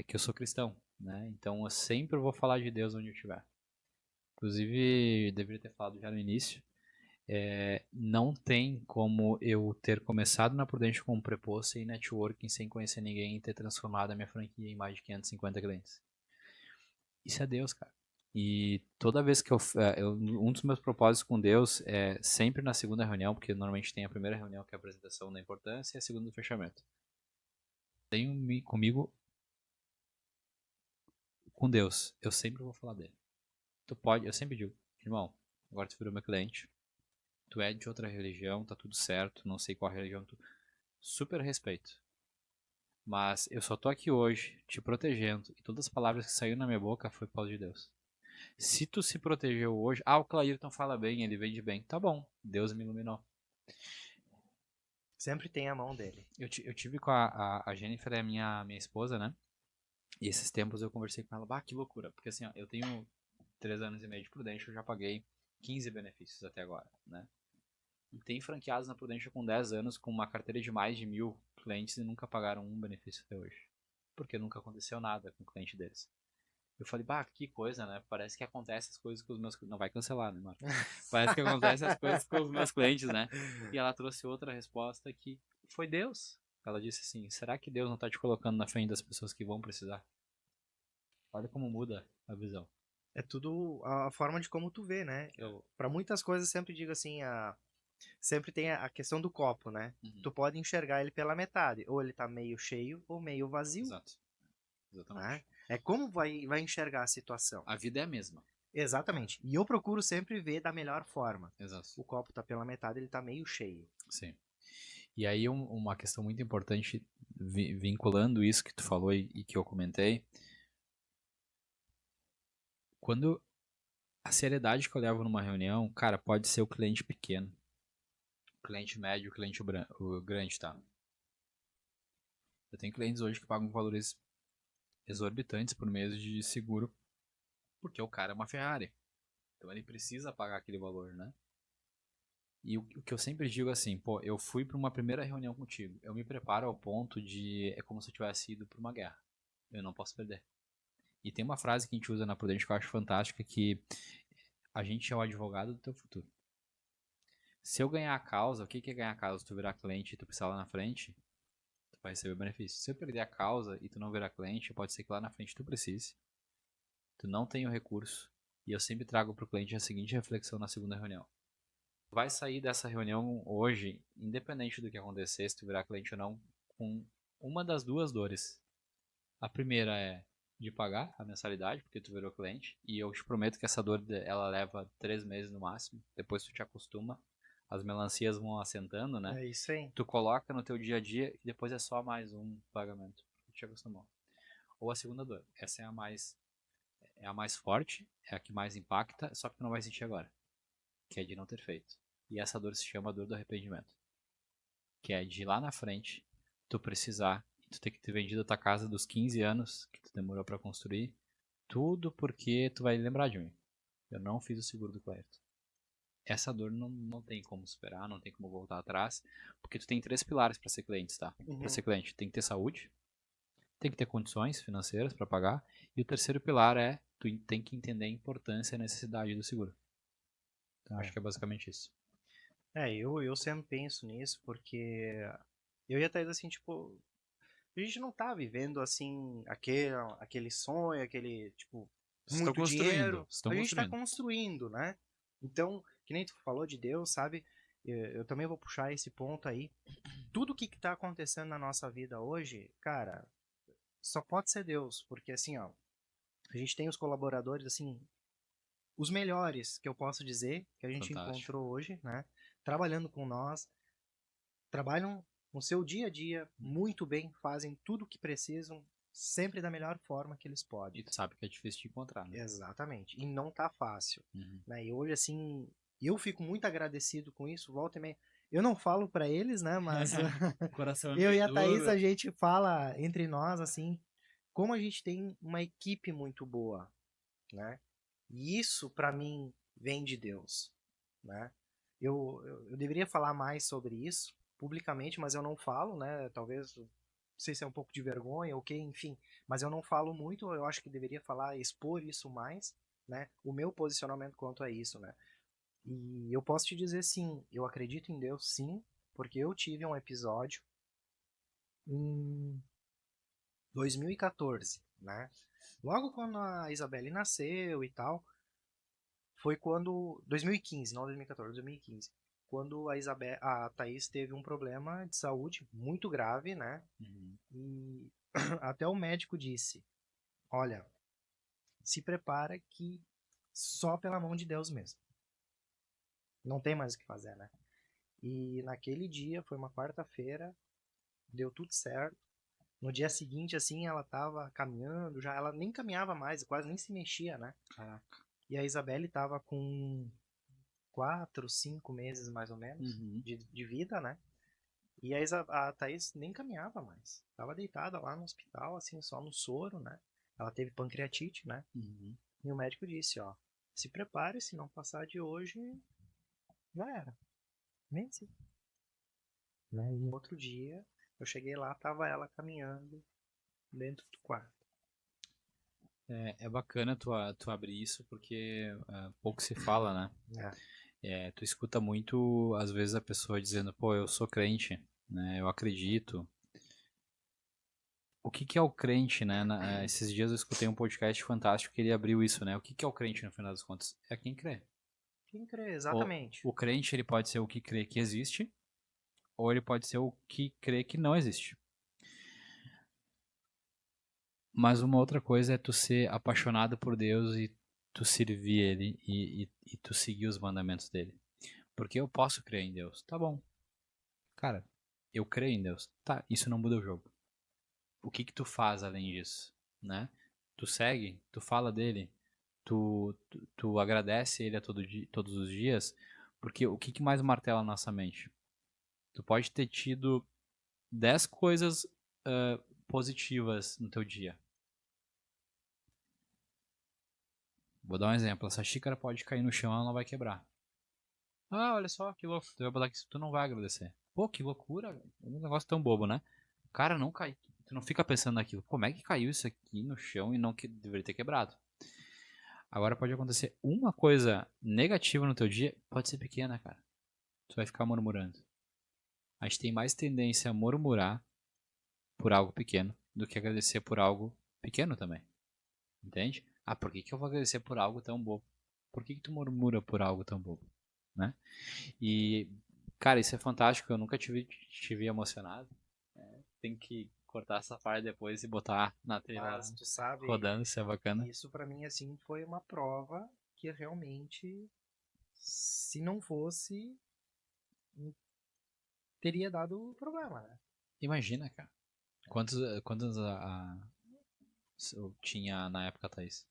que eu sou cristão, né? Então eu sempre vou falar de Deus onde eu estiver. Inclusive, deveria ter falado já no início, não tem como eu ter começado na Prudential como preposto em networking sem conhecer ninguém e ter transformado a minha franquia em mais de 550 clientes. Isso é Deus, cara. E toda vez que um dos meus propósitos com Deus é sempre na segunda reunião, porque normalmente tem a primeira reunião que é a apresentação da importância e a segunda o fechamento. Tenho comigo, com Deus, eu sempre vou falar dele. Eu sempre digo, irmão, agora tu virou meu cliente, tu é de outra religião, tá tudo certo, não sei qual religião tu... Super respeito. Mas eu só tô aqui hoje, te protegendo, e todas as palavras que saíram na minha boca foi por causa de Deus. Se tu se protegeu hoje, o Clairton fala bem, ele vende bem, tá bom, Deus me iluminou.
Sempre tem a mão dele.
Eu tive com a Jennifer, é minha esposa, né? E esses tempos eu conversei com ela, que loucura, porque assim, ó, eu tenho 3 anos e meio de Prudential, eu já paguei 15 benefícios até agora, né? E tem franqueados na Prudential com 10 anos, com uma carteira de mais de 1.000 clientes e nunca pagaram um benefício até hoje. Porque nunca aconteceu nada com o cliente deles. Eu falei, que coisa, né? Parece que acontece as coisas com os meus... Não vai cancelar, né, Marco? Parece que acontece as coisas com os meus clientes, né? E ela trouxe outra resposta que foi Deus. Ela disse assim, será que Deus não está te colocando na frente das pessoas que vão precisar? Olha como muda a visão.
É tudo a forma de como tu vê, né? Para muitas coisas eu sempre digo assim, sempre tem a questão do copo, né?
Uhum.
Tu pode enxergar ele pela metade, ou ele tá meio cheio ou meio vazio.
Exato. Exatamente.
Né? É como vai enxergar a situação.
A vida é a mesma.
Exatamente. E eu procuro sempre ver da melhor forma.
Exato.
O copo tá pela metade, ele tá meio cheio.
Sim. E aí uma questão muito importante, vinculando isso que tu falou e que eu comentei, quando a seriedade que eu levo numa reunião, cara, pode ser o cliente pequeno, o cliente médio, o grande, tá? Eu tenho clientes hoje que pagam valores exorbitantes por mês de seguro, porque o cara é uma Ferrari. Então ele precisa pagar aquele valor, né? E o que eu sempre digo assim, eu fui para uma primeira reunião contigo, eu me preparo ao ponto de, é como se eu tivesse ido para uma guerra. Eu não posso perder. E tem uma frase que a gente usa na Prudente que eu acho fantástica, que a gente é o advogado do teu futuro. Se eu ganhar a causa, o que é ganhar a causa? Se tu virar cliente e tu precisar lá na frente, tu vai receber o benefício. Se eu perder a causa e tu não virar cliente, pode ser que lá na frente tu precise, tu não tenha o recurso, e eu sempre trago para o cliente a seguinte reflexão na segunda reunião. Tu vai sair dessa reunião hoje, independente do que acontecer, se tu virar cliente ou não, com uma das duas dores. A primeira é de pagar a mensalidade, porque tu virou cliente, e eu te prometo que essa dor ela leva 3 meses no máximo, depois tu te acostuma, as melancias vão assentando, né?
É isso aí.
Tu coloca no teu dia a dia e depois é só mais um pagamento, porque tu te acostumou. Ou a segunda dor, essa é a mais forte, é a que mais impacta, só que tu não vai sentir agora, que é de não ter feito. E essa dor se chama dor do arrependimento, que é de lá na frente tu precisar, tu ter que ter vendido a tua casa dos 15 anos que tu demorou para construir, tudo porque tu vai lembrar de mim. Eu não fiz o seguro do Clairton. Essa dor não tem como superar, não tem como voltar atrás, porque tu tem 3 pilares para ser cliente, tá? Para ser cliente, tem que ter saúde, tem que ter condições financeiras para pagar, e o terceiro pilar é tu tem que entender a importância e a necessidade do seguro. Então acho que é basicamente isso.
Eu sempre penso nisso, porque eu ia até dizer assim, tipo, a gente não tá vivendo assim, aquele sonho, aquele, tipo, muito dinheiro. A gente tá construindo, né? Então, que nem tu falou de Deus, sabe? Eu também vou puxar esse ponto aí. Tudo que tá acontecendo na nossa vida hoje, cara, só pode ser Deus, porque assim, ó, a gente tem os colaboradores, assim, os melhores que eu posso dizer, que a gente encontrou hoje, né? Trabalhando com nós, trabalham no seu dia a dia muito bem, fazem tudo o que precisam, sempre da melhor forma que eles podem.
E tu sabe que é difícil de encontrar, né?
Exatamente. E não tá fácil. Né? E hoje, assim, eu fico muito agradecido com isso, volta e meia. Eu não falo para eles, né? Mas eu e a Thaís, a gente fala entre nós, assim, como a gente tem uma equipe muito boa, né? E isso, para mim, vem de Deus, né? Eu deveria falar mais sobre isso, publicamente, mas eu não falo, né? Talvez, não sei se é um pouco de vergonha ou o quê, enfim, mas eu não falo muito, eu acho que deveria falar, expor isso mais, né? O meu posicionamento quanto a isso, né? E eu posso te dizer sim, eu acredito em Deus sim, porque eu tive um episódio em 2014, né? Logo quando a Isabelle nasceu e tal, foi quando 2015, não 2014, 2015, quando a Thaís teve um problema de saúde muito grave, né?
Uhum.
E até o médico disse: "Olha, se prepara que só pela mão de Deus mesmo. Não tem mais o que fazer, né?" E naquele dia, foi uma quarta-feira, deu tudo certo. No dia seguinte, assim, ela tava caminhando, já ela nem caminhava mais, quase nem se mexia, né?
Caraca.
E a Isabelle tava com 4, 5 meses mais ou menos
Uhum.
de vida, né? E a Thaís nem caminhava mais. Tava deitada lá no hospital, assim, só no soro, né? Ela teve pancreatite, né?
Uhum.
E o médico disse, ó, se prepare, se não passar de hoje, já era. Vence. Né? E no outro dia, eu cheguei lá, tava ela caminhando dentro do quarto.
É bacana tu abrir isso porque pouco se fala, né?
É.
Tu escuta muito, às vezes, a pessoa dizendo, pô, eu sou crente, né? Eu acredito. O que que é o crente, né? Esses dias eu escutei um podcast fantástico que ele abriu isso, né? O que que é o crente, no final das contas? É quem crê.
Quem crê,
O,
exatamente.
o crente, ele pode ser o que crê que existe, ou ele pode ser o que crê que não existe. Mas uma outra coisa é tu ser apaixonado por Deus e tu servir Ele e tu seguir os mandamentos dele. Porque eu posso crer em Deus. Tá bom. Cara, eu creio em Deus. Tá, isso não muda o jogo. O que que tu faz além disso, né? Tu segue, tu fala dele, tu agradece ele a todos os dias, porque o que que mais martela a nossa mente? Tu pode ter tido 10 coisas positivas no teu dia. Vou dar um exemplo. Essa xícara pode cair no chão, ela não vai quebrar. Ah, olha só, que louco. Tu vai botar que tu não vai agradecer. Pô, que loucura. É um negócio tão bobo, né? Cara, não cai. Tu não fica pensando naquilo. Como é que caiu isso aqui no chão e não que deveria ter quebrado? Agora pode acontecer uma coisa negativa no teu dia, pode ser pequena, cara. Tu vai ficar murmurando. A gente tem mais tendência a murmurar por algo pequeno do que agradecer por algo pequeno também. Entende? Ah, por que que eu vou agradecer por algo tão bobo? Por que que tu murmura por algo tão bobo? Né? E, cara, isso é fantástico. Eu nunca te vi emocionado. Tem que cortar essa parte depois e botar na trilha lá
Mas tu sabe,
rodando, isso é bacana.
isso pra mim, assim, foi uma prova que realmente, se não fosse, teria dado problema, né?
Imagina, cara. Quantos eu tinha na época, Thaís?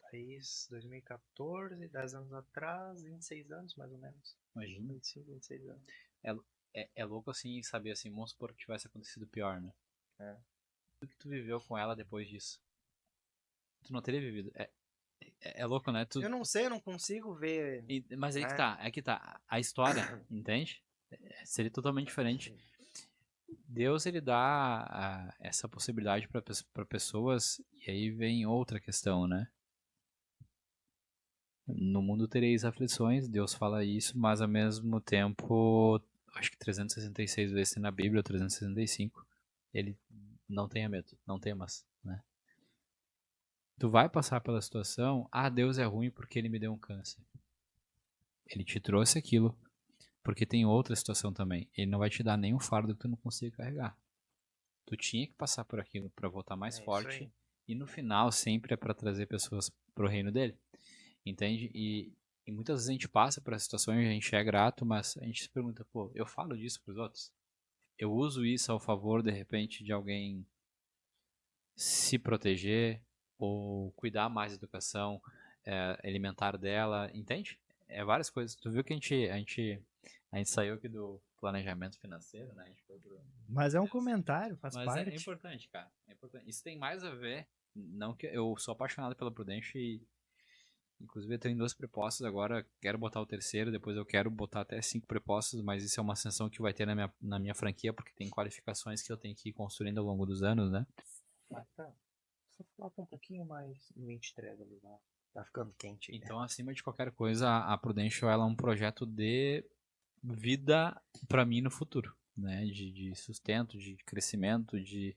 Thaís, 2014, 10 anos atrás, 26 anos, mais ou menos.
Imagina.
25, 26 anos.
É, é louco assim saber assim, vamos supor que tivesse acontecido pior, né?
É.
O que tu viveu com ela depois disso? Tu não teria vivido. É louco, né?
Eu não sei, eu não consigo ver,
Mas
né?
aí que tá. A história, entende? Seria totalmente diferente. Deus, ele dá essa possibilidade para pessoas, e aí vem outra questão, né? No mundo tereis aflições, Deus fala isso, mas ao mesmo tempo, acho que 366 vezes na Bíblia, ou 365, ele não tenha medo, não temas, né? Tu vai passar pela situação, Deus é ruim porque ele me deu um câncer. Ele te trouxe aquilo porque tem outra situação também. Ele não vai te dar nenhum fardo que tu não consiga carregar. Tu tinha que passar por aquilo para voltar mais
É isso
forte
aí.
e no final sempre é para trazer pessoas pro reino dele. Entende? E muitas vezes a gente passa por situações, a gente é grato, mas a gente se pergunta, pô, eu falo disso pros outros? Eu uso isso ao favor, de repente, de alguém se proteger ou cuidar mais da educação alimentar dela, entende? É várias coisas. Tu viu que a gente saiu aqui do planejamento financeiro, né? A gente foi pro
Mas é um comentário, faz
mas é
parte.
importante, cara. É importante. Isso tem mais a ver. Não que eu sou apaixonado pela Prudential Inclusive eu tenho 2 prepostos agora, quero botar o terceiro, depois eu quero botar até 5 prepostos, mas isso é uma ascensão que vai ter na minha franquia, porque tem qualificações que eu tenho que ir construindo ao longo dos anos, né?
Ah, tá. Só coloca um pouquinho mais em 23 ali, né? Tá ficando quente.
Então, acima de qualquer coisa, a Prudential ela é um projeto de vida para mim no futuro, né? De sustento, de crescimento, de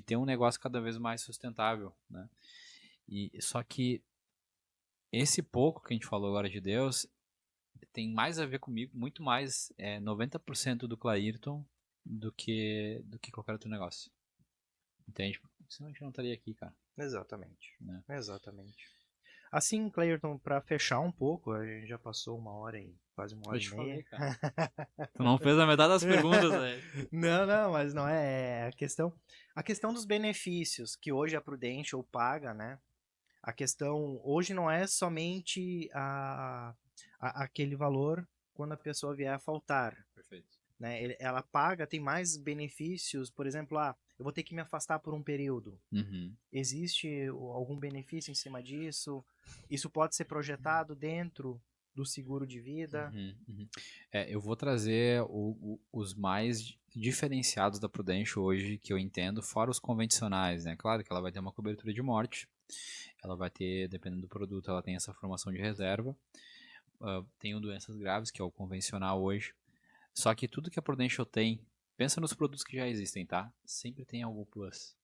ter um negócio cada vez mais sustentável, né? E só que esse pouco que a gente falou agora de Deus tem mais a ver comigo, muito mais 90% do Clairton do que qualquer outro negócio. Entende? Senão a gente não estaria aqui, cara.
Exatamente.
Né?
Exatamente. Assim, Clayton, pra fechar um pouco, a gente já passou uma hora e quase uma hora
Eu
e
te
meia.
falei, cara. Tu não fez a metade das perguntas, velho.
Não, mas não é a questão dos benefícios que hoje a Prudential paga, né? A questão hoje não é somente aquele valor quando a pessoa vier a faltar,
Perfeito.
né? Ela paga, tem mais benefícios, por exemplo, eu vou ter que me afastar por um período.
Uhum.
Existe algum benefício em cima disso? Isso pode ser projetado dentro do seguro de vida?
Uhum. Eu vou trazer os mais diferenciados da Prudential hoje, que eu entendo, fora os convencionais, né? Claro que ela vai ter uma cobertura de morte, ela vai ter, dependendo do produto, ela tem essa formação de reserva, tem o doenças graves, que é o convencional hoje. Só que tudo que a Prudential tem, pensa nos produtos que já existem, tá? Sempre tem algum plus.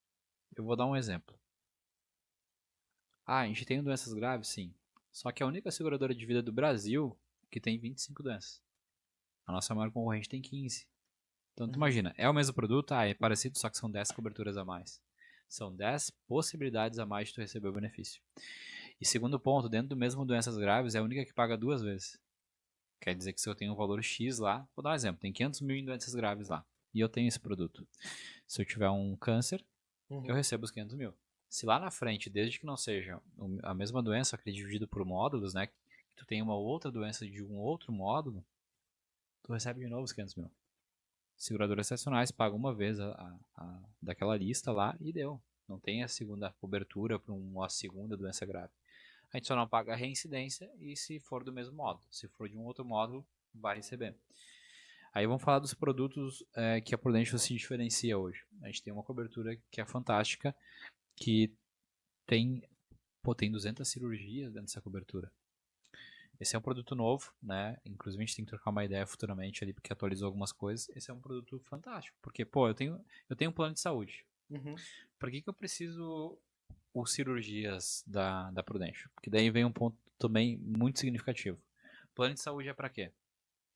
Eu vou dar um exemplo. A gente tem doenças graves, sim. Só que é a única seguradora de vida do Brasil que tem 25 doenças. A nossa maior concorrente tem 15. Então, tu imagina, é o mesmo produto? É parecido, só que são 10 coberturas a mais. São 10 possibilidades a mais de tu receber o benefício. E segundo ponto, dentro do mesmo doenças graves, é a única que paga 2 vezes. Quer dizer que se eu tenho um valor X lá, vou dar um exemplo, tem 500 mil em doenças graves lá, e eu tenho esse produto. Se eu tiver um câncer, eu recebo os 500 mil. Se lá na frente, desde que não seja a mesma doença, que é dividido por módulos, né, que tu tem uma outra doença de um outro módulo, tu recebe de novo os 500 mil. Seguradoras excepcionais pagam uma vez daquela lista lá e deu. Não tem a segunda cobertura para uma segunda doença grave. A gente só não paga a reincidência e se for do mesmo módulo. Se for de um outro módulo, vai receber. Aí vamos falar dos produtos que a Prudential se diferencia hoje. A gente tem uma cobertura que é fantástica, que tem 200 cirurgias dentro dessa cobertura. Esse é um produto novo, né? Inclusive a gente tem que trocar uma ideia futuramente ali, porque atualizou algumas coisas. Esse é um produto fantástico, porque, pô, eu tenho um plano de saúde. Por que eu preciso os cirurgias da Prudential? Porque daí vem um ponto também muito significativo. Plano de saúde é para quê?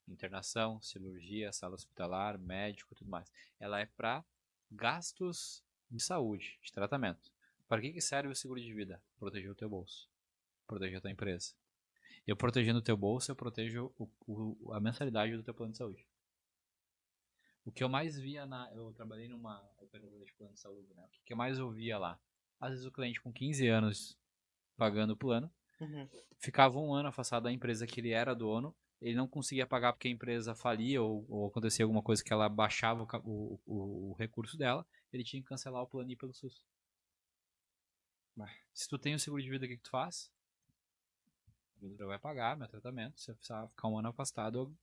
Internação, cirurgia, sala hospitalar, médico e tudo mais. Ela é para gastos de saúde, de tratamento. Para que serve o seguro de vida? Proteger o teu bolso, proteger a tua empresa. Eu protegendo o teu bolso, eu protejo a mensalidade do teu plano de saúde. O que eu mais via eu trabalhei numa operadora de plano de saúde, né? O que eu mais ouvia lá? Às vezes o cliente com 15 anos pagando o plano, ficava um ano afastado da empresa que ele era dono, ele não conseguia pagar porque a empresa falia ou acontecia alguma coisa que ela baixava o recurso dela, ele tinha que cancelar o plano e ir pelo SUS. Se tu tem o seguro de vida, o que tu faz? A vida vai pagar meu tratamento, se eu precisar ficar um ano afastado, eu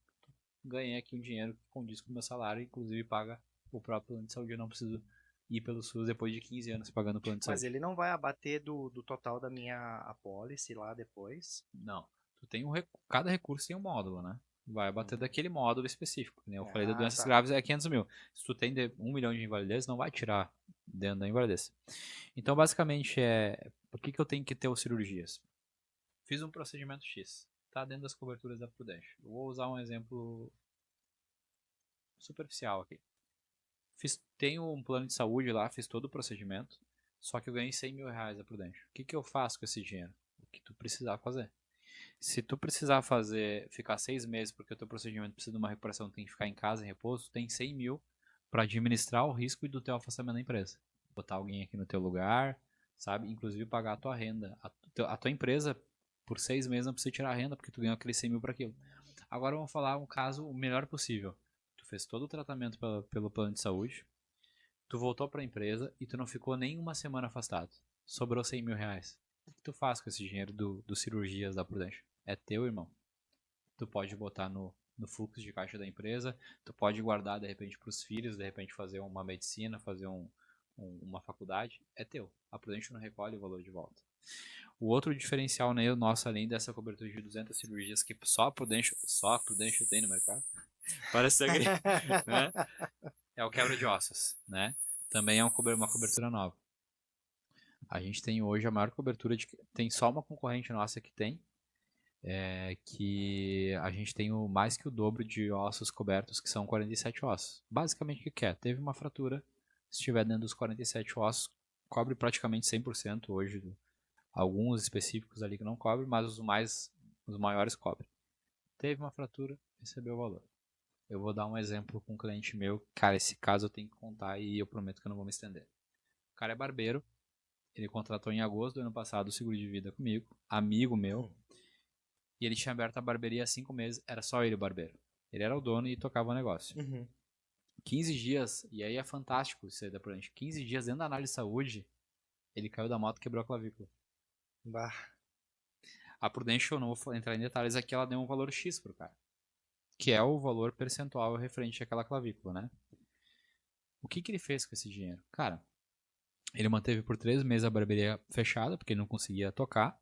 ganhei aqui um dinheiro que condiz com o meu salário, inclusive paga o próprio plano de saúde, eu não preciso ir pelo SUS depois de 15 anos pagando o plano de saúde.
Mas ele não vai abater do total da minha apólice lá depois?
Não. Tu tem cada recurso tem um módulo, né? Vai abater daquele módulo específico. Né? Eu falei da doenças graves é 500 mil. Se tu tem 1 milhão de invalidez, não vai tirar dentro da invalidez. Então, basicamente, por que eu tenho que ter os cirurgias? Fiz um procedimento X. Tá dentro das coberturas da Prudential. Eu vou usar um exemplo superficial aqui. Tenho um plano de saúde lá, fiz todo o procedimento, só que eu ganhei 100 mil reais da Prudential. O que eu faço com esse dinheiro? O que tu precisar fazer. Se tu precisar ficar 6 meses porque o teu procedimento precisa de uma recuperação, tem que ficar em casa em repouso, tem 100 mil para administrar o risco do teu afastamento da empresa. Botar alguém aqui no teu lugar, sabe? Inclusive pagar a tua renda. A tua empresa, por 6 meses, não precisa tirar a renda porque tu ganhou aqueles 100 mil para aquilo. Agora vamos falar um caso o melhor possível. Tu fez todo o tratamento pelo plano de saúde, tu voltou para a empresa e tu não ficou nem uma semana afastado. Sobrou 100 mil reais. O que tu faz com esse dinheiro do cirurgias da Prudential? É teu, irmão. Tu pode botar no fluxo de caixa da empresa, tu pode guardar de repente para os filhos, de repente fazer uma medicina, fazer uma faculdade, é teu. A Prudential não recolhe o valor de volta. O outro diferencial nosso, além dessa cobertura de 200 cirurgias que só a Prudential tem no mercado, parece que, né? É o quebra de ossos, né? Também é uma cobertura nova. A gente tem hoje a maior cobertura tem só uma concorrente nossa que tem, que a gente tem mais que o dobro de ossos cobertos, que são 47 ossos. Basicamente o que é? Teve uma fratura, se estiver dentro dos 47 ossos, cobre praticamente 100% hoje. Alguns específicos ali que não cobrem, mas os maiores cobrem. Teve uma fratura, recebeu o valor. Eu vou dar um exemplo com um cliente meu. Cara, esse caso eu tenho que contar e eu prometo que eu não vou me estender. O cara é barbeiro. Ele contratou em agosto do ano passado o seguro de vida comigo, amigo meu. E ele tinha aberto a barbearia há 5 meses. Era só ele o barbeiro. Ele era o dono e tocava o negócio. 15 dias, e aí é fantástico isso aí da Prudential. 15 dias dentro da análise de saúde, ele caiu da moto e quebrou a clavícula.
Bah.
A Prudential, eu não vou entrar em detalhes aqui, ela deu um valor X pro cara. Que é o valor percentual referente àquela clavícula, né? O que ele fez com esse dinheiro? Cara, ele manteve por 3 meses a barbearia fechada, porque ele não conseguia tocar.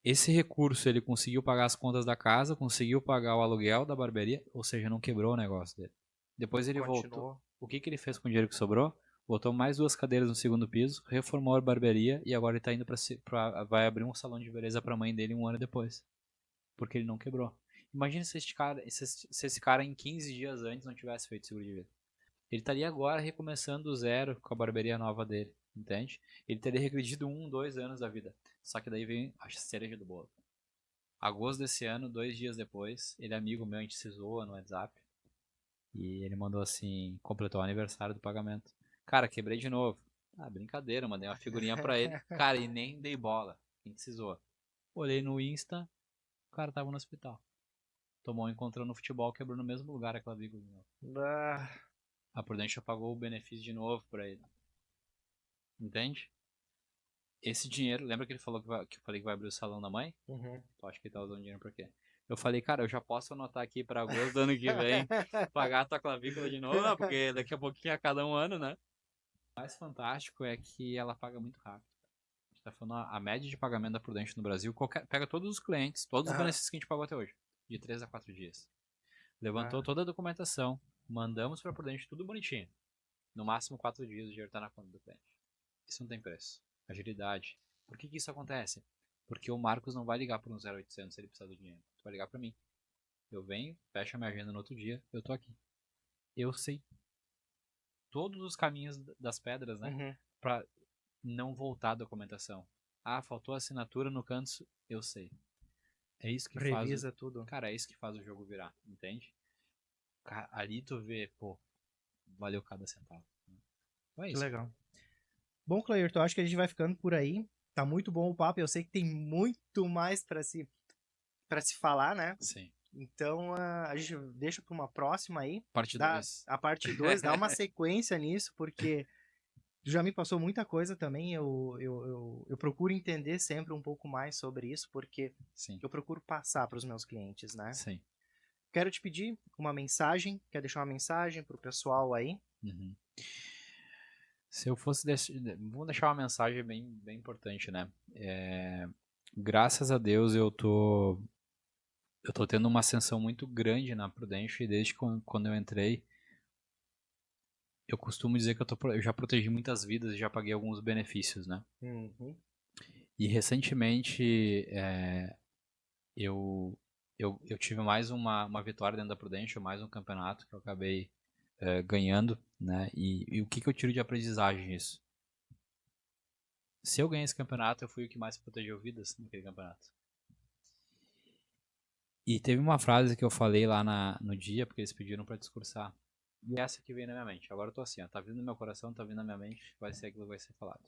Esse recurso ele conseguiu pagar as contas da casa, conseguiu pagar o aluguel da barbearia, ou seja, não quebrou o negócio dele. Depois ele voltou. O que ele fez com o dinheiro que sobrou? Botou mais 2 cadeiras no segundo piso, reformou a barbearia e agora ele tá indo vai abrir um salão de beleza pra mãe dele 1 ano depois. Porque ele não quebrou. Imagina se esse cara em 15 dias antes não tivesse feito seguro de vida. Ele estaria agora recomeçando do zero com a barbearia nova dele, entende? Ele teria regredido 1, 2 anos da vida. Só que daí vem a cereja do bolo. Agosto desse ano, 2 dias depois, ele é amigo meu, a gente se zoa no WhatsApp. E ele mandou assim, completou o aniversário do pagamento. Cara, quebrei de novo. Ah, brincadeira, mandei uma figurinha pra ele. Cara, e nem dei bola. A gente se zoa. Olhei no Insta, o cara tava no hospital. Tomou um encontrão no futebol, quebrou no mesmo lugar a clavícula de novo.
Bah.
A Prudential pagou o benefício de novo pra ele. Entende? Esse dinheiro, lembra que ele falou que eu falei que vai abrir o salão da mãe? Tu acha que ele tá usando dinheiro pra quê? Eu falei, cara, eu já posso anotar aqui pra agosto do ano que vem pagar a tua clavícula de novo, não, porque daqui a pouquinho a cada 1 ano, né? O mais fantástico é que ela paga muito rápido. A gente tá falando a média de pagamento da Prudential no Brasil, pega todos os clientes, todos os benefícios que a gente pagou até hoje, de 3 a 4 dias. Levantou toda a documentação, mandamos pra Prudential tudo bonitinho. No máximo 4 dias o dinheiro tá na conta do cliente. Isso não tem preço. Agilidade. Por que isso acontece? Porque o Marcos não vai ligar por um 0800 se ele precisar do dinheiro. Tu vai ligar pra mim. Eu venho, fecho a minha agenda no outro dia, eu tô aqui. Eu sei todos os caminhos das pedras, né? Pra não voltar a documentação. Ah, faltou assinatura no canto, eu sei. É isso que
Revisa tudo.
Cara, é isso que faz o jogo virar, entende? Ali tu vê, pô, valeu cada centavo. Então é isso.
Que legal. Bom, Cleirton, acho que a gente vai ficando por aí. Tá muito bom o papo. Eu sei que tem muito mais para se falar, né?
Sim.
Então a gente deixa para uma próxima aí.
Parte 2.
A parte 2, dá uma sequência nisso, porque já me passou muita coisa também. Eu procuro entender sempre um pouco mais sobre isso, porque
Sim.
eu procuro passar para os meus clientes, né?
Sim.
Quero te pedir uma mensagem. Quer deixar uma mensagem pro pessoal aí?
Se eu fosse vou deixar uma mensagem bem importante, né? Graças a Deus eu tô tendo uma ascensão muito grande na Prudential e desde quando eu entrei, eu costumo dizer que eu já protegi muitas vidas e já paguei alguns benefícios, né? E recentemente eu tive mais uma vitória dentro da Prudential, mais um campeonato que eu acabei ganhando, né? E o que eu tiro de aprendizagem nisso? Se eu ganhei esse campeonato, eu fui o que mais protegeu vidas naquele campeonato. E teve uma frase que eu falei lá no dia, porque eles pediram pra discursar. E essa que veio na minha mente. Agora eu tô assim, ó, tá vindo no meu coração, tá vindo na minha mente, vai ser aquilo que vai ser falado.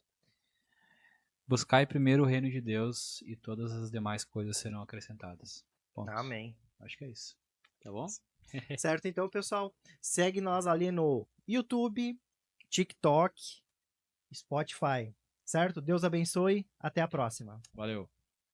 Buscai primeiro o reino de Deus e todas as demais coisas serão acrescentadas. Ponto.
Amém.
Acho que é isso. Tá bom?
Certo, então, pessoal, segue nós ali no YouTube, TikTok, Spotify.
certo? Deus abençoe, até a próxima.
Valeu.